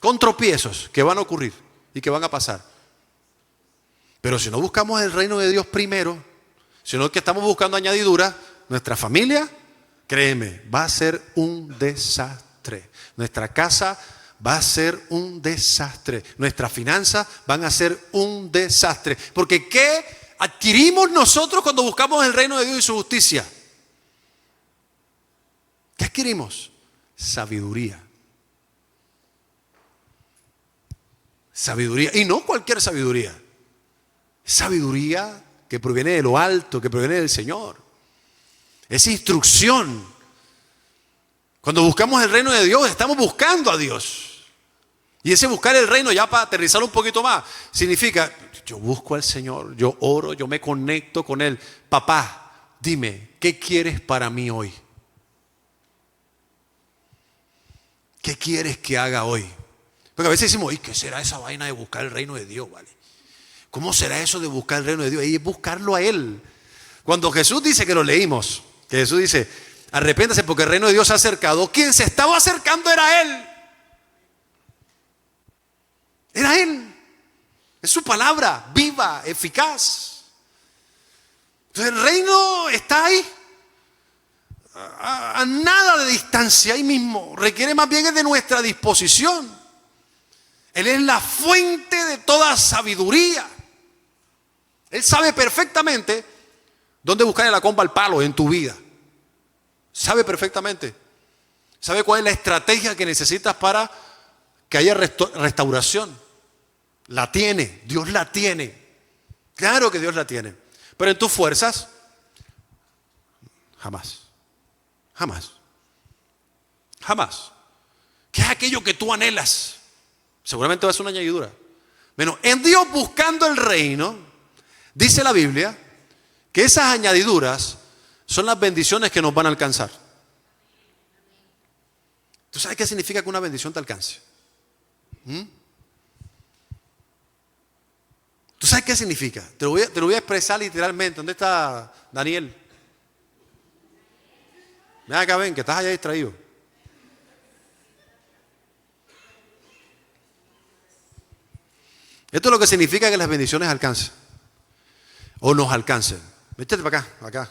con tropiezos que van a ocurrir y que van a pasar. Pero si no buscamos el reino de Dios primero, sino que estamos buscando añadiduras, nuestra familia, créeme, va a ser un desastre. Nuestra casa va a ser un desastre. Nuestras finanzas van a ser un desastre. Porque ¿qué adquirimos nosotros cuando buscamos el reino de Dios y su justicia? ¿Qué adquirimos? Sabiduría. Sabiduría. Y no cualquier sabiduría. Sabiduría que proviene de lo alto, que proviene del Señor. Es instrucción. Cuando buscamos el reino de Dios, estamos buscando a Dios. Y ese buscar el reino, ya para aterrizar un poquito más, significa, yo busco al Señor, yo oro, yo me conecto con Él. Papá, dime, ¿qué quieres para mí hoy? ¿Qué quieres que haga hoy? Porque a veces decimos, ¿y qué será esa vaina de buscar el reino de Dios? ¿Vale? ¿Cómo será eso de buscar el reino de Dios? Y es buscarlo a Él. Cuando Jesús dice, que lo leímos, que Jesús dice, arrepiéntase porque el reino de Dios se ha acercado. Quien se estaba acercando era Él. Era Él. Es su palabra, viva, eficaz. Entonces el reino está ahí. A nada de distancia, ahí mismo. Requiere más bien de nuestra disposición. Él es la fuente de toda sabiduría. Él sabe perfectamente dónde buscarle la comba al palo en tu vida. Sabe perfectamente. Sabe cuál es la estrategia que necesitas para que haya restauración. La tiene, Dios la tiene. Claro que Dios la tiene. Pero en tus fuerzas, jamás. Jamás. Jamás. ¿Qué es aquello que tú anhelas? Seguramente va a ser una añadidura. Bueno, en Dios buscando el reino, dice la Biblia que esas añadiduras son las bendiciones que nos van a alcanzar. ¿Tú sabes qué significa que una bendición te alcance? ¿Tú sabes qué significa? Te lo voy a expresar literalmente. ¿Dónde está Daniel? Ven acá, ven, que estás allá distraído. Esto es lo que significa que las bendiciones alcancen. O nos alcancen. Métete para acá, acá.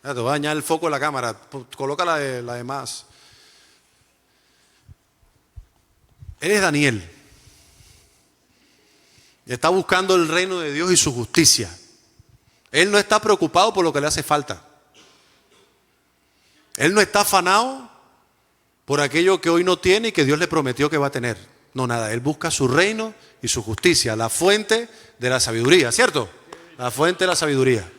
Te voy a dañar el foco de la cámara. Coloca la de más. Eres Daniel. Y está buscando el reino de Dios y su justicia. Él no está preocupado por lo que le hace falta. Él no está afanado por aquello que hoy no tiene y que Dios le prometió que va a tener. No, nada. Él busca su reino y su justicia, la fuente de la sabiduría, ¿cierto? La fuente de la sabiduría.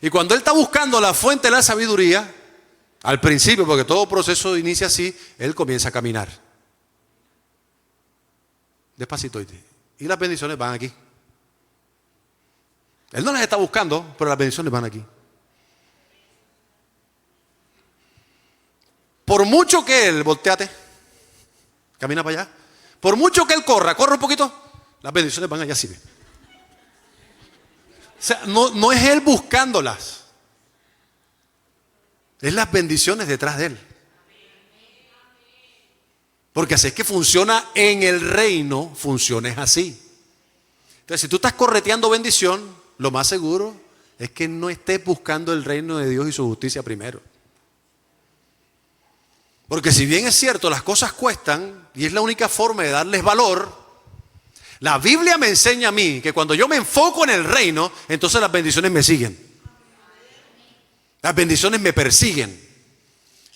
Y cuando él está buscando la fuente de la sabiduría, al principio, porque todo proceso inicia así, él comienza a caminar. Despacito. Y las bendiciones van aquí. Él no las está buscando, pero las bendiciones van aquí. Por mucho que él, volteate, camina para allá. Por mucho que él corra un poquito, las bendiciones van allá, sí. O sea, no es él buscándolas. Es las bendiciones detrás de él. Porque así es que funciona en el reino, funciona así. Entonces, si tú estás correteando bendición, lo más seguro es que no estés buscando el reino de Dios y su justicia primero. Porque si bien es cierto, las cosas cuestan y es la única forma de darles valor, la Biblia me enseña a mí que cuando yo me enfoco en el reino, entonces las bendiciones me siguen. Las bendiciones me persiguen.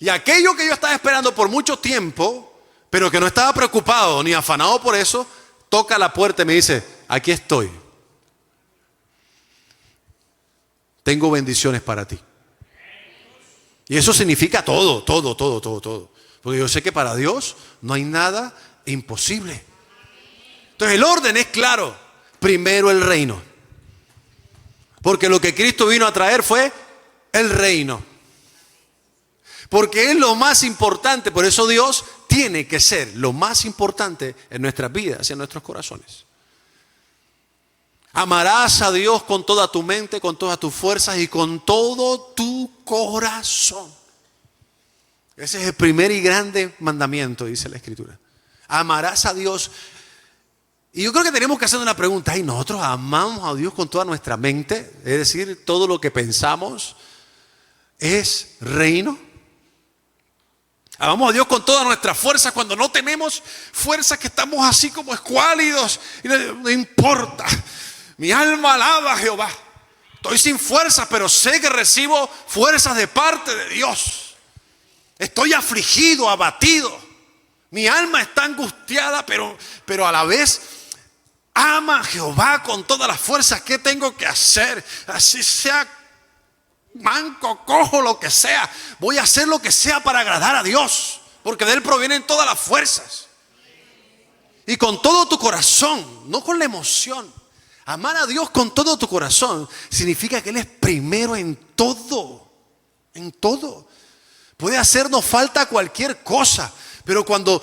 Y aquello que yo estaba esperando por mucho tiempo, pero que no estaba preocupado ni afanado por eso, toca la puerta y me dice, aquí estoy. Tengo bendiciones para ti. Y eso significa todo. Porque yo sé que para Dios no hay nada imposible. Entonces el orden es claro. Primero el reino. Porque lo que Cristo vino a traer fue el reino. Porque es lo más importante. Por eso Dios tiene que ser lo más importante en nuestras vidas y en nuestros corazones. Amarás a Dios con toda tu mente, con todas tus fuerzas y con todo tu corazón. Ese es el primer y grande mandamiento, dice la Escritura. Amarás a Dios. Y yo creo que tenemos que hacer una pregunta. ¿Y nosotros amamos a Dios con toda nuestra mente? Es decir, todo lo que pensamos es reino. Amamos a Dios con toda nuestra fuerza cuando no tenemos fuerza, que estamos así como escuálidos y no importa. Mi alma alaba a Jehová. Estoy sin fuerzas, pero sé que recibo fuerzas de parte de Dios. Estoy afligido, abatido. Mi alma está angustiada, pero a la vez ama a Jehová con todas las fuerzas. ¿Qué tengo que hacer? Así sea manco, cojo, lo que sea. Voy a hacer lo que sea para agradar a Dios, porque de Él provienen todas las fuerzas. Y con todo tu corazón, no con la emoción. Amar a Dios con todo tu corazón significa que Él es primero en todo. En todo. Puede hacernos falta cualquier cosa, pero cuando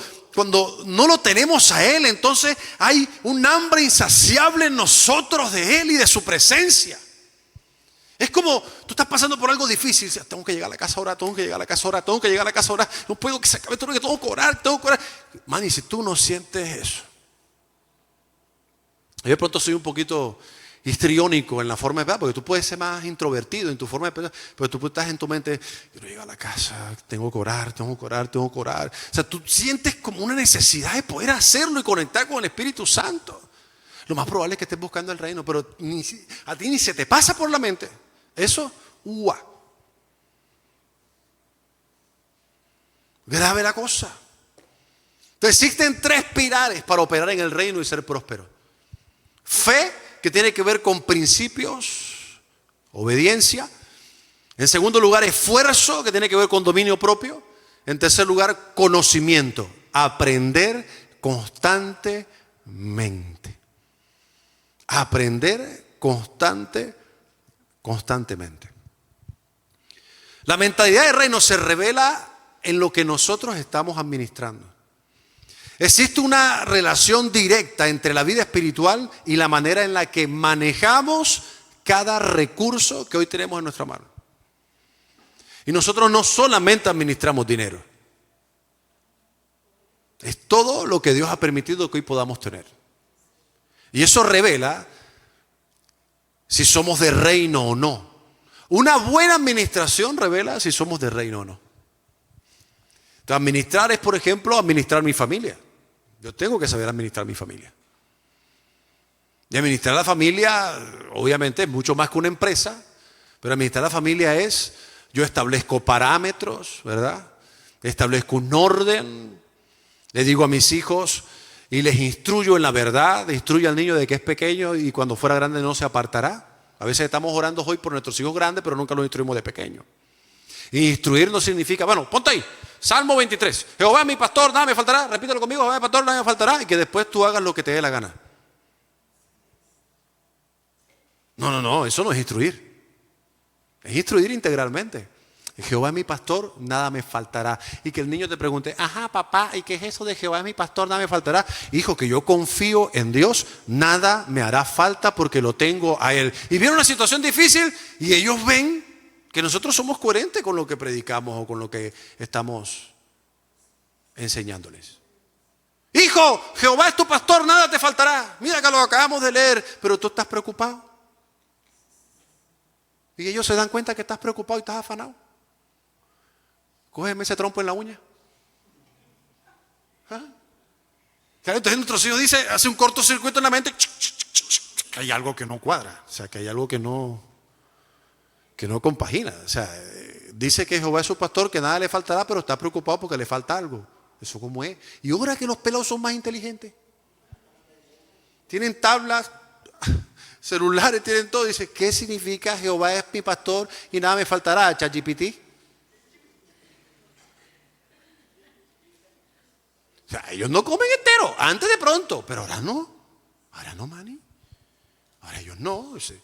no lo tenemos a Él, entonces hay un hambre insaciable en nosotros de Él y de su presencia. Es como tú estás pasando por algo difícil. Tengo que llegar a la casa ahora, tengo que llegar a la casa ahora, tengo que llegar a la casa ahora. No puedo que se acabe todo, que tengo que orar, tengo que orar. Man, y si tú no sientes eso. Yo de pronto soy un poquito histriónico en la forma de pensar, porque tú puedes ser más introvertido en tu forma de pensar, pero tú estás en tu mente, quiero llegar a la casa, tengo que orar, tengo que orar, tengo que orar. O sea, tú sientes como una necesidad de poder hacerlo y conectar con el Espíritu Santo. Lo más probable es que estés buscando el reino, pero a ti ni se te pasa por la mente. Eso, grave la cosa. Entonces existen 3 pilares para operar en el reino y ser próspero. Fe, que tiene que ver con principios, obediencia. En segundo lugar, esfuerzo, que tiene que ver con dominio propio. En tercer lugar, conocimiento, aprender constantemente. Aprender constantemente. La mentalidad del reino se revela en lo que nosotros estamos administrando. Existe una relación directa entre la vida espiritual y la manera en la que manejamos cada recurso que hoy tenemos en nuestra mano. Y nosotros no solamente administramos dinero. Es todo lo que Dios ha permitido que hoy podamos tener. Y eso revela si somos de reino o no. Una buena administración revela si somos de reino o no. Entonces, administrar es, por ejemplo, administrar mi familia. Yo tengo que saber administrar mi familia. Y administrar la familia, obviamente, es mucho más que una empresa, pero administrar la familia es, yo establezco parámetros, ¿verdad? Establezco un orden, le digo a mis hijos y les instruyo en la verdad, le instruyo al niño de que es pequeño y cuando fuera grande no se apartará. A veces estamos orando hoy por nuestros hijos grandes, pero nunca los instruimos de pequeño. Y instruir no significa, bueno, ponte ahí. Salmo 23. Jehová es mi pastor, nada me faltará. Repítelo conmigo, Jehová es mi pastor, nada me faltará. Y que después tú hagas lo que te dé la gana. No, eso no es instruir. Es instruir integralmente. Jehová es mi pastor, nada me faltará. Y que el niño te pregunte, ajá, papá, ¿y qué es eso de Jehová es mi pastor, nada me faltará? Hijo, que yo confío en Dios, nada me hará falta porque lo tengo a Él. Y viene una situación difícil y ellos ven que nosotros somos coherentes con lo que predicamos o con lo que estamos enseñándoles. Hijo, Jehová es tu pastor, nada te faltará. Mira que lo acabamos de leer, pero tú estás preocupado. Y ellos se dan cuenta que estás preocupado y estás afanado. Cógeme ese trompo en la uña. ¿Ah? Entonces nuestros hijos dicen, hace un cortocircuito en la mente, que hay algo que no cuadra, o sea, que hay algo que no compagina. O sea, dice que Jehová es su pastor, que nada le faltará, pero está preocupado porque le falta algo. Eso cómo es. Y ahora que los pelados son más inteligentes. Tienen tablas, celulares, tienen todo. Dice, ¿qué significa Jehová es mi pastor y nada me faltará? ChatGPT. O sea, ellos no comen entero, antes de pronto, pero ahora no, mani. Ahora ellos no, se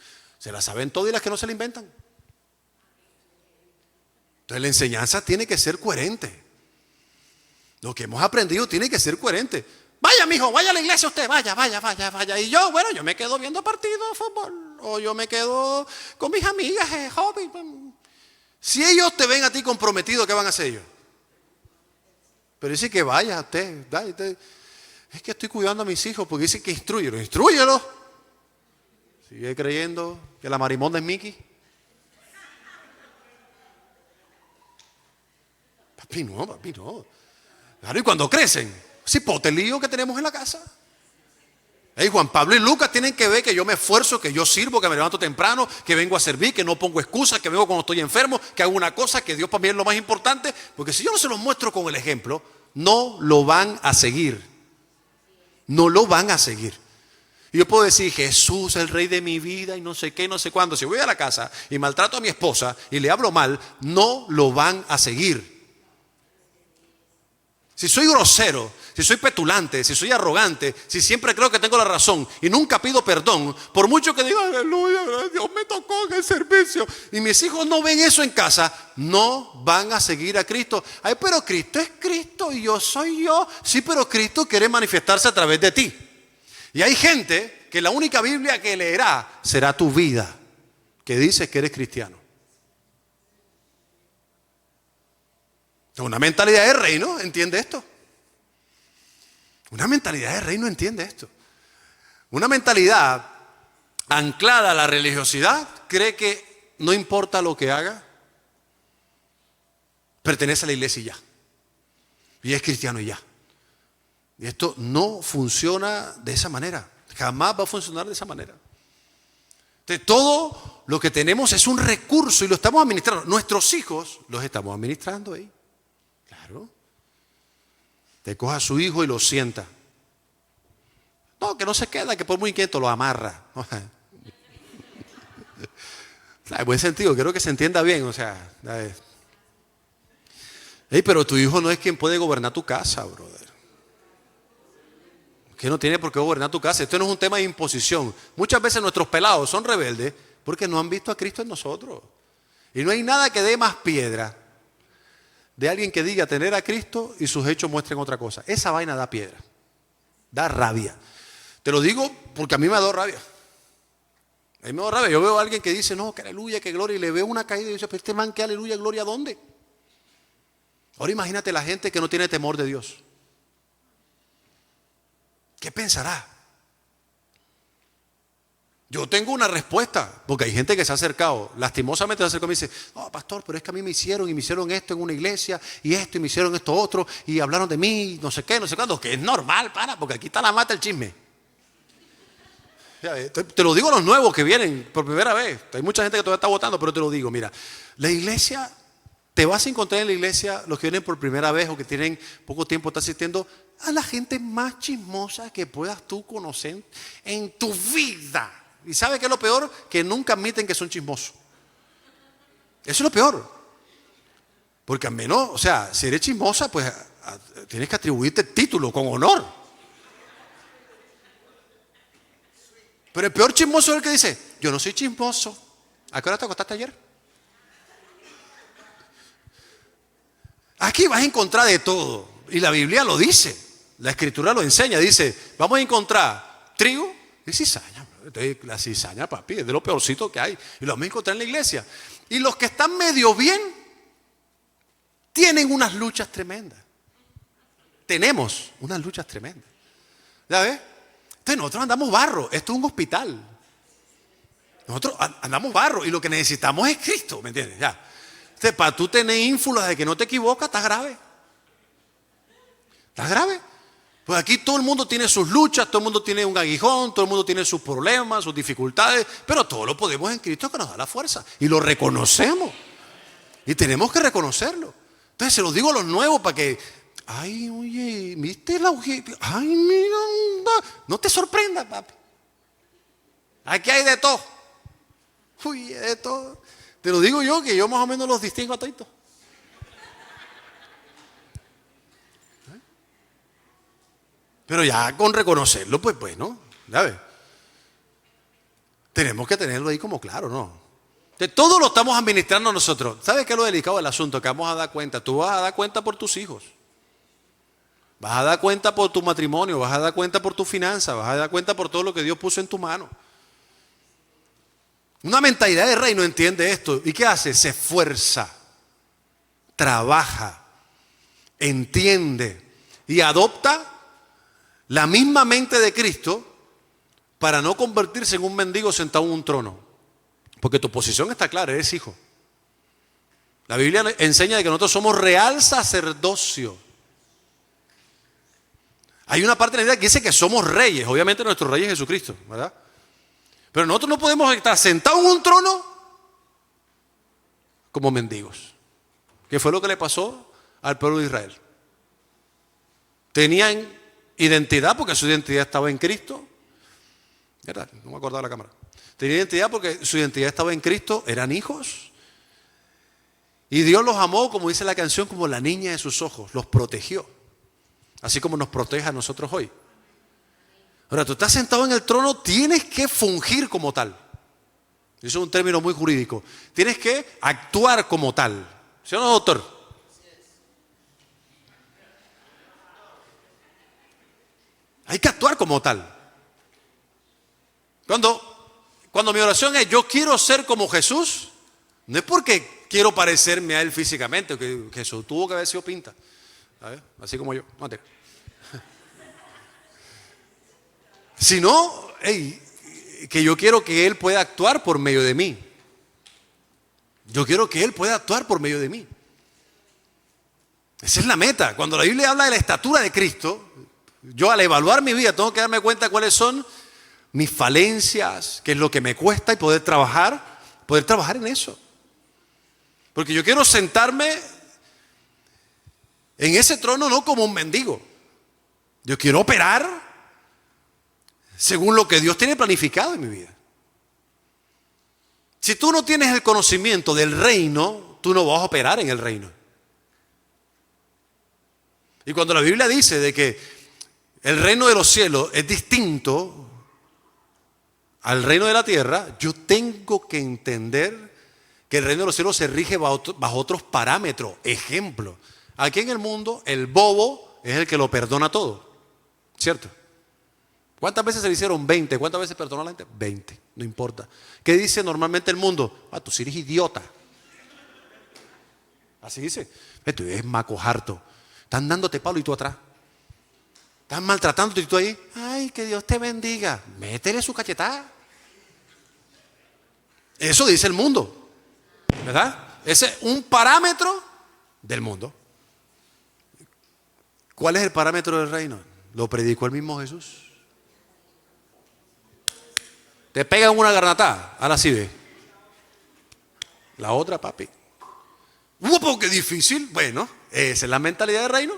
la saben todo y las que no se la inventan. Entonces la enseñanza tiene que ser coherente. Lo que hemos aprendido tiene que ser coherente. Vaya, mijo, vaya a la iglesia usted, vaya. Y yo, bueno, yo me quedo viendo partidos de fútbol, o yo me quedo con mis amigas, hobby. Si ellos te ven a ti comprometido, ¿qué van a hacer ellos? Pero dice que vaya usted. Es que estoy cuidando a mis hijos porque dice que instrúyelo. Sigue creyendo que la marimonda es Mickey. Papi, no. Claro, y cuando crecen, ese potelío que tenemos en la casa. Juan Pablo y Lucas tienen que ver que yo me esfuerzo, que yo sirvo, que me levanto temprano, que vengo a servir, que no pongo excusas, que vengo cuando estoy enfermo, que hago una cosa, que Dios para mí es lo más importante. Porque si yo no se los muestro con el ejemplo, no lo van a seguir. No lo van a seguir. Y yo puedo decir, Jesús, el rey de mi vida y no sé qué, no sé cuándo. Si voy a la casa y maltrato a mi esposa y le hablo mal, no lo van a seguir. Si soy grosero, si soy petulante, si soy arrogante, si siempre creo que tengo la razón y nunca pido perdón, por mucho que diga, aleluya, Dios me tocó en el servicio, y mis hijos no ven eso en casa, no van a seguir a Cristo. Ay, pero Cristo es Cristo y yo soy yo. Sí, pero Cristo quiere manifestarse a través de ti. Y hay gente que la única Biblia que leerá será tu vida, que dice que eres cristiano. Una mentalidad de reino entiende esto. Una mentalidad de reino entiende esto. Una mentalidad anclada a la religiosidad cree que no importa lo que haga, pertenece a la iglesia y ya. Y es cristiano y ya. Y esto no funciona de esa manera. Jamás va a funcionar de esa manera. Entonces, todo lo que tenemos es un recurso y lo estamos administrando. Nuestros hijos los estamos administrando ahí. Claro. Te coja a su hijo y lo sienta. No, que no se queda, que por muy inquieto lo amarra. En buen sentido, quiero que se entienda bien. O sea, pero tu hijo no es quien puede gobernar tu casa, brother. Que no tiene por qué gobernar tu casa. Esto no es un tema de imposición. Muchas veces nuestros pelados son rebeldes porque no han visto a Cristo en nosotros. Y no hay nada que dé más piedra de alguien que diga tener a Cristo y sus hechos muestren otra cosa. Esa vaina da piedra, da rabia. Te lo digo porque a mí me da rabia. A mí me da rabia. Yo veo a alguien que dice, no, que aleluya, que gloria, y le veo una caída y dice, pero este man, que aleluya, gloria, ¿dónde? Ahora imagínate la gente que no tiene temor de Dios. ¿Qué pensará? Yo tengo una respuesta, porque hay gente que se ha acercado, lastimosamente se acercó y me dice, no, pastor, pero es que a mí me hicieron esto en una iglesia, y me hicieron esto otro, y hablaron de mí, no sé qué, no sé cuándo, que es normal, porque aquí está la mata el chisme. Te lo digo a los nuevos que vienen por primera vez, hay mucha gente que todavía está votando, pero te lo digo, mira, la iglesia, te vas a encontrar en la iglesia, los que vienen por primera vez o que tienen poco tiempo, están asistiendo, a la gente más chismosa que puedas tú conocer en tu vida. ¿Y sabe qué es lo peor? Que nunca admiten que son chismosos. Eso es lo peor. Porque al menos, o sea, si eres chismosa, pues tienes que atribuirte el título con honor. Pero el peor chismoso es el que dice, yo no soy chismoso. ¿A qué hora te acostaste ayer? Aquí vas a encontrar de todo. Y la Biblia lo dice. La Escritura lo enseña. Dice, vamos a encontrar trigo y cizaña. La cizaña, papi, es de lo peorcito que hay. Y lo vamos a encontrar en la iglesia. Y los que están medio bien tienen unas luchas tremendas. Tenemos unas luchas tremendas. ¿Ya ves? Entonces nosotros andamos barro. Esto es un hospital. Nosotros andamos barro y lo que necesitamos es Cristo, ¿me entiendes? Ya. Entonces, para tú tener ínfulas de que no te equivocas, estás grave. ¿Estás grave? Pues aquí todo el mundo tiene sus luchas, todo el mundo tiene un aguijón, todo el mundo tiene sus problemas, sus dificultades, pero todo lo podemos en Cristo que nos da la fuerza. Y lo reconocemos. Y tenemos que reconocerlo. Entonces se los digo a los nuevos para que, ay, oye, ¿viste la hojita? Ay, mira, no te sorprendas, papi. Aquí hay de todo. Uy, de todo. Te lo digo yo, que yo más o menos los distingo a todos. Pero ya con reconocerlo, pues, ¿no? Ya ves. Tenemos que tenerlo ahí como claro, ¿no? De todo lo estamos administrando nosotros. ¿Sabes qué es lo delicado del asunto? Que vamos a dar cuenta. Tú vas a dar cuenta por tus hijos. Vas a dar cuenta por tu matrimonio. Vas a dar cuenta por tu finanza. Vas a dar cuenta por todo lo que Dios puso en tu mano. Una mentalidad de rey no entiende esto. ¿Y qué hace? Se esfuerza, trabaja, entiende y adopta la misma mente de Cristo para no convertirse en un mendigo sentado en un trono. Porque tu posición está clara, eres hijo. La Biblia enseña que nosotros somos real sacerdocio. Hay una parte de la Biblia que dice que somos reyes. Obviamente nuestro rey es Jesucristo, ¿verdad? Pero nosotros no podemos estar sentados en un trono como mendigos. ¿Qué fue lo que le pasó al pueblo de Israel? Tenían identidad porque su identidad estaba en Cristo. ¿Verdad? No me acordaba la cámara. Tenían identidad porque su identidad estaba en Cristo. Eran hijos. Y Dios los amó, como dice la canción, como la niña de sus ojos. Los protegió. Así como nos protege a nosotros hoy. Ahora, tú estás sentado en el trono, tienes que fungir como tal. Eso es un término muy jurídico. Tienes que actuar como tal. ¿Sí o no, doctor? Hay que actuar como tal. Cuando mi oración es yo quiero ser como Jesús, no es porque quiero parecerme a Él físicamente, que Jesús tuvo que haber sido pinta. ¿Sabes? Así como yo. Mate. Sino, que yo quiero que Él pueda actuar por medio de mí. Yo quiero que Él pueda actuar por medio de mí. Esa es la meta. Cuando la Biblia habla de la estatura de Cristo, yo al evaluar mi vida tengo que darme cuenta cuáles son mis falencias, qué es lo que me cuesta y poder trabajar en eso. Porque yo quiero sentarme en ese trono no como un mendigo. Yo quiero operar según lo que Dios tiene planificado en mi vida. Si tú no tienes el conocimiento del reino, tú no vas a operar en el reino. Y cuando la Biblia dice de que el reino de los cielos es distinto al reino de la tierra, yo tengo que entender que el reino de los cielos se rige bajo otros parámetros. Ejemplo, aquí en el mundo el bobo es el que lo perdona todo, ¿cierto? ¿Cuántas veces se le hicieron 20? ¿Cuántas veces perdonó a la gente? 20, no importa. ¿Qué dice normalmente el mundo? Tú sí eres idiota. Así dice. Tú eres macojarto. Están dándote palo y tú atrás. Están maltratándote y tú ahí. Ay, que Dios te bendiga. Métele su cachetada. Eso dice el mundo. ¿Verdad? Ese es un parámetro del mundo. ¿Cuál es el parámetro del reino? Lo predicó el mismo Jesús. Te pegan una garnatada, ahora sí ve. La otra, papi. Qué difícil. Bueno, esa es la mentalidad del reino.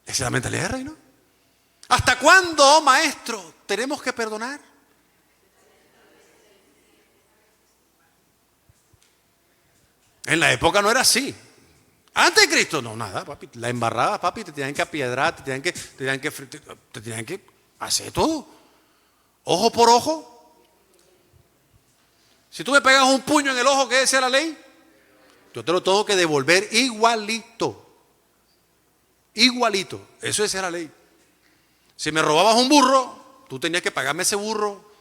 Esa es la mentalidad del reino. ¿Hasta cuándo, maestro, tenemos que perdonar? En la época no era así. Antes de Cristo, no, nada, papi. La embarrada, papi, te tenían que apiedrar, te tenían que hacer todo. Ojo por ojo. Si tú me pegas un puño en el ojo, ¿qué decía la ley? Yo te lo tengo que devolver igualito. Igualito. Eso decía la ley. Si me robabas un burro, tú tenías que pagarme ese burro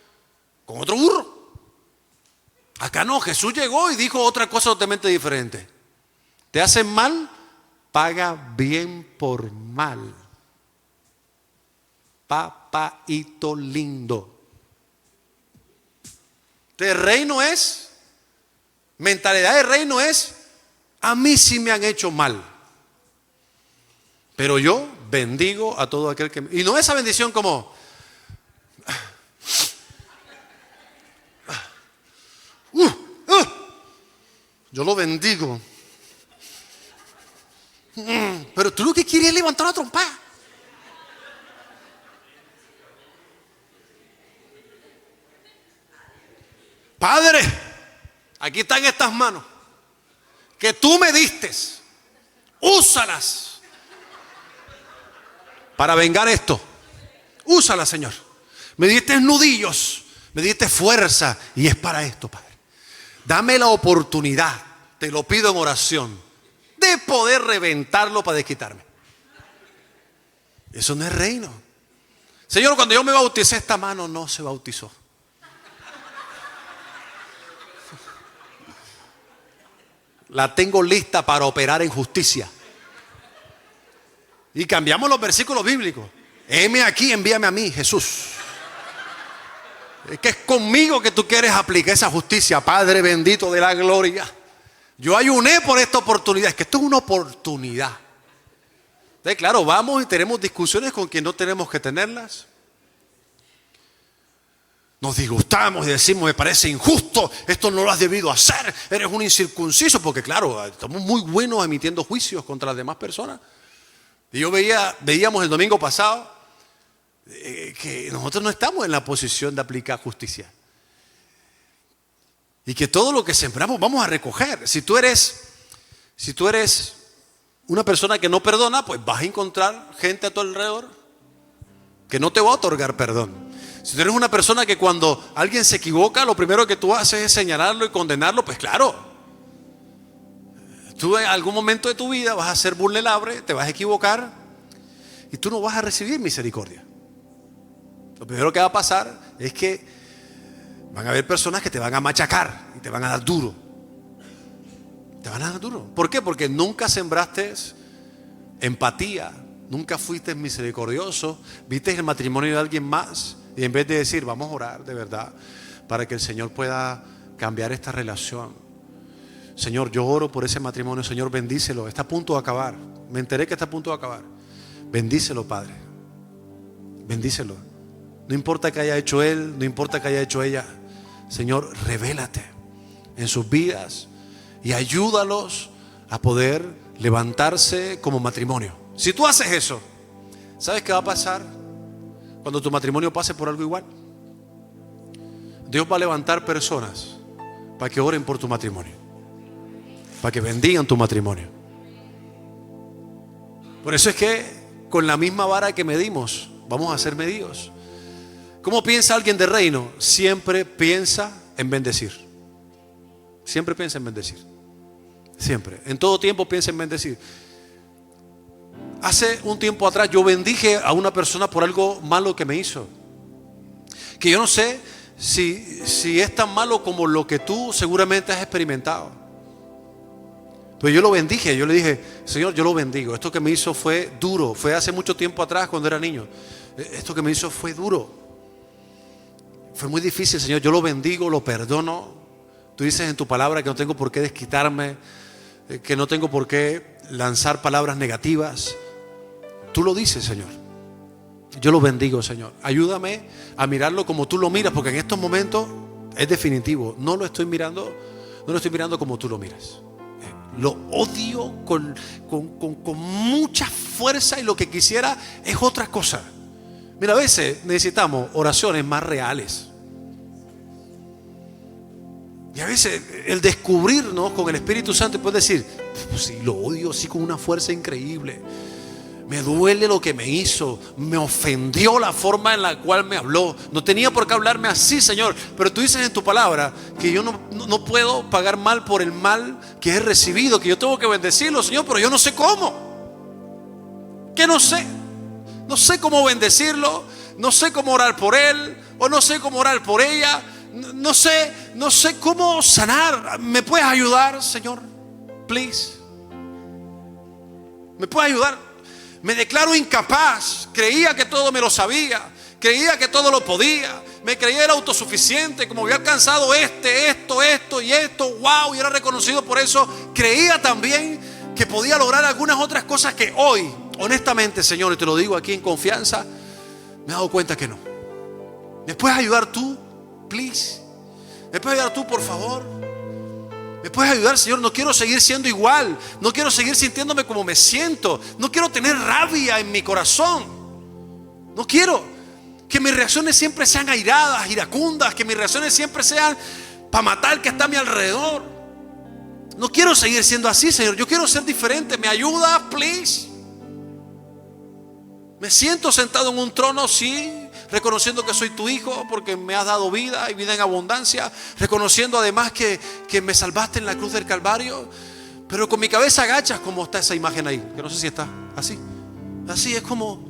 con otro burro. Acá no, Jesús llegó y dijo otra cosa totalmente diferente. Te hacen mal, paga bien por mal. Papaito lindo. El reino es, mentalidad de reino es, a mí sí me han hecho mal, pero yo bendigo a todo aquel que... Y no esa bendición como... yo lo bendigo. Pero tú lo que quieres es levantar una trompa. Padre, aquí están estas manos que tú me diste, úsalas para vengar esto. Úsalas, Señor. Me diste nudillos, me diste fuerza y es para esto, Padre. Dame la oportunidad, te lo pido en oración, de poder reventarlo para desquitarme. Eso no es reino. Señor, cuando yo me bauticé, esta mano no se bautizó. La tengo lista para operar en justicia. Y cambiamos los versículos bíblicos. Heme aquí, envíame a mí, Jesús. Es que es conmigo que tú quieres aplicar esa justicia, Padre bendito de la gloria. Yo ayuné por esta oportunidad. Es que esto es una oportunidad. Claro, vamos y tenemos discusiones con quien no tenemos que tenerlas. Nos disgustamos y decimos, me parece injusto, esto no lo has debido hacer, eres un incircunciso, porque claro, estamos muy buenos emitiendo juicios contra las demás personas. Y veíamos el domingo pasado que nosotros no estamos en la posición de aplicar justicia. Y que todo lo que sembramos vamos a recoger. Si tú eres una persona que no perdona, pues vas a encontrar gente a tu alrededor que no te va a otorgar perdón. Si tú eres una persona que cuando alguien se equivoca, lo primero que tú haces es señalarlo y condenarlo, pues claro, tú en algún momento de tu vida vas a ser vulnerable, te vas a equivocar y tú no vas a recibir misericordia. Lo primero que va a pasar es que van a haber personas que te van a machacar y te van a dar duro. Te van a dar duro. ¿Por qué? Porque nunca sembraste empatía, nunca fuiste misericordioso, viste el matrimonio de alguien más. Y en vez de decir, vamos a orar de verdad para que el Señor pueda cambiar esta relación. Señor, yo oro por ese matrimonio. Señor, bendícelo. Está a punto de acabar. Me enteré que está a punto de acabar. Bendícelo, Padre. Bendícelo. No importa que haya hecho él, no importa que haya hecho ella. Señor, revélate en sus vidas y ayúdalos a poder levantarse como matrimonio. Si tú haces eso, ¿sabes qué va a pasar? Cuando tu matrimonio pase por algo igual, Dios va a levantar personas para que oren por tu matrimonio, para que bendigan tu matrimonio. Por eso es que con la misma vara que medimos, vamos a ser medidos. ¿Cómo piensa alguien de reino? Siempre piensa en bendecir. Siempre piensa en bendecir. Siempre. En todo tiempo piensa en bendecir. Hace un tiempo atrás yo bendije a una persona por algo malo que me hizo. Que yo no sé si es tan malo como lo que tú seguramente has experimentado. Pues yo lo bendije, yo le dije, Señor, yo lo bendigo. Esto que me hizo fue duro, fue hace mucho tiempo atrás cuando era niño. Esto que me hizo fue duro. Fue muy difícil, Señor, yo lo bendigo, lo perdono. Tú dices en tu palabra que no tengo por qué desquitarme, que no tengo por qué lanzar palabras negativas. Tú lo dices, Señor. Yo lo bendigo, Señor. Ayúdame a mirarlo como tú lo miras, porque en estos momentos es definitivo. No lo estoy mirando como tú lo miras. Lo odio con mucha fuerza y lo que quisiera es otra cosa. Mira, a veces necesitamos oraciones más reales. Y a veces el descubrirnos con el Espíritu Santo puede decir, pues sí, lo odio así con una fuerza increíble. Me duele lo que me hizo, me ofendió la forma en la cual me habló. No tenía por qué hablarme así, Señor. Pero tú dices en tu palabra que yo no puedo pagar mal por el mal que he recibido, que yo tengo que bendecirlo, Señor, pero yo no sé cómo. ¿Qué no sé? No sé cómo bendecirlo, no sé cómo orar por él, o no sé cómo orar por ella. No sé cómo sanar. ¿Me puedes ayudar, Señor? Please. ¿Me puedes ayudar? Me declaro incapaz. Creía que todo me lo sabía. Creía que todo lo podía. Me creía era autosuficiente. Como había alcanzado esto y esto. Wow, y era reconocido por eso. Creía también que podía lograr algunas otras cosas que hoy, honestamente, Señor, y te lo digo aquí en confianza, me he dado cuenta que no. ¿Me puedes ayudar tú? Please. ¿Me puedes ayudar tú, por favor? ¿Me puedes ayudar, Señor? No quiero seguir siendo igual. No quiero seguir sintiéndome como me siento. No quiero tener rabia en mi corazón. No quiero que mis reacciones siempre sean airadas, iracundas. Que mis reacciones siempre sean para matar al que está a mi alrededor. No quiero seguir siendo así, Señor. Yo quiero ser diferente. ¿Me ayudas, please? Me siento sentado en un trono, sí, reconociendo que soy tu hijo porque me has dado vida y vida en abundancia, reconociendo además que me salvaste en la cruz del Calvario, pero con mi cabeza agacha, como está esa imagen ahí, que no sé si está así. Así es como...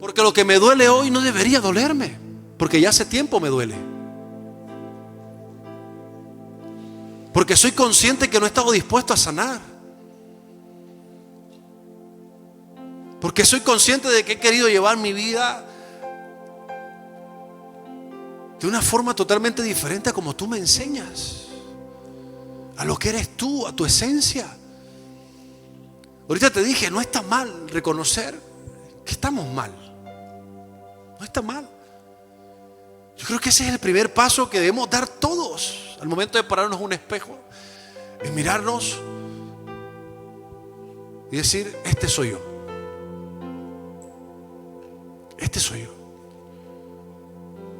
Porque lo que me duele hoy no debería dolerme, porque ya hace tiempo me duele. Porque soy consciente que no he estado dispuesto a sanar. Porque soy consciente de que he querido llevar mi vida de una forma totalmente diferente a como tú me enseñas, a lo que eres tú, a tu esencia. Ahorita te dije, no está mal reconocer que estamos mal. No está mal. Yo creo que ese es el primer paso que debemos dar todos al momento de pararnos en un espejo, es mirarnos y decir, este soy yo. Este soy yo.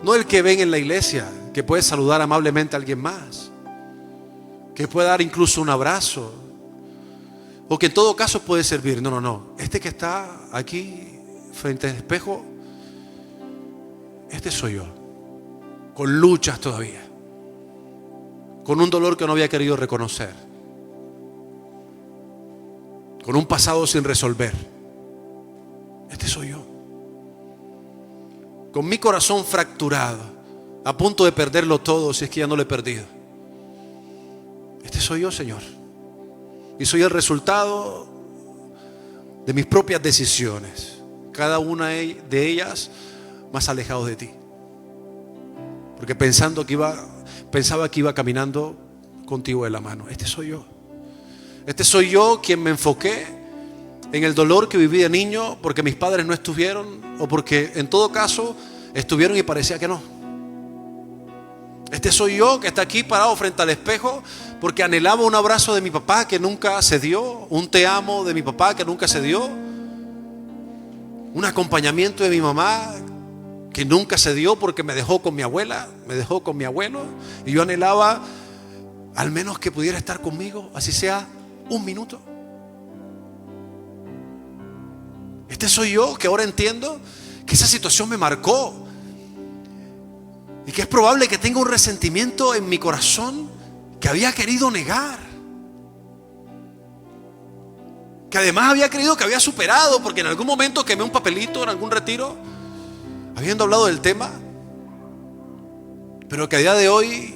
No el que ven en la iglesia, que puede saludar amablemente a alguien más, que puede dar incluso un abrazo, o que en todo caso puede servir. No. Este que está aquí frente al espejo, este soy yo. Con luchas todavía, con un dolor que no había querido reconocer, con un pasado sin resolver. Este soy yo. Con mi corazón fracturado, a punto de perderlo todo si es que ya no lo he perdido. Este soy yo, Señor. Y soy el resultado de mis propias decisiones, cada una de ellas más alejado de ti. Porque pensaba que iba caminando contigo de la mano. Este soy yo. Este soy yo quien me enfoqué en el dolor que viví de niño porque mis padres no estuvieron, o porque en todo caso estuvieron y parecía que no. Este soy yo que está aquí parado frente al espejo porque anhelaba un abrazo de mi papá que nunca se dio, un te amo de mi papá que nunca se dio, un acompañamiento de mi mamá que nunca se dio porque me dejó con mi abuela, me dejó con mi abuelo, y yo anhelaba al menos que pudiera estar conmigo, así sea un minuto. Este soy yo que ahora entiendo que esa situación me marcó y que es probable que tenga un resentimiento en mi corazón que había querido negar, que además había creído que había superado, porque en algún momento quemé un papelito en algún retiro habiendo hablado del tema, pero que a día de hoy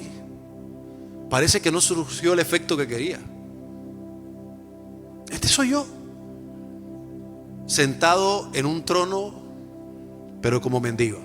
parece que no surgió el efecto que quería. Este soy yo, sentado en un trono, pero como mendigo.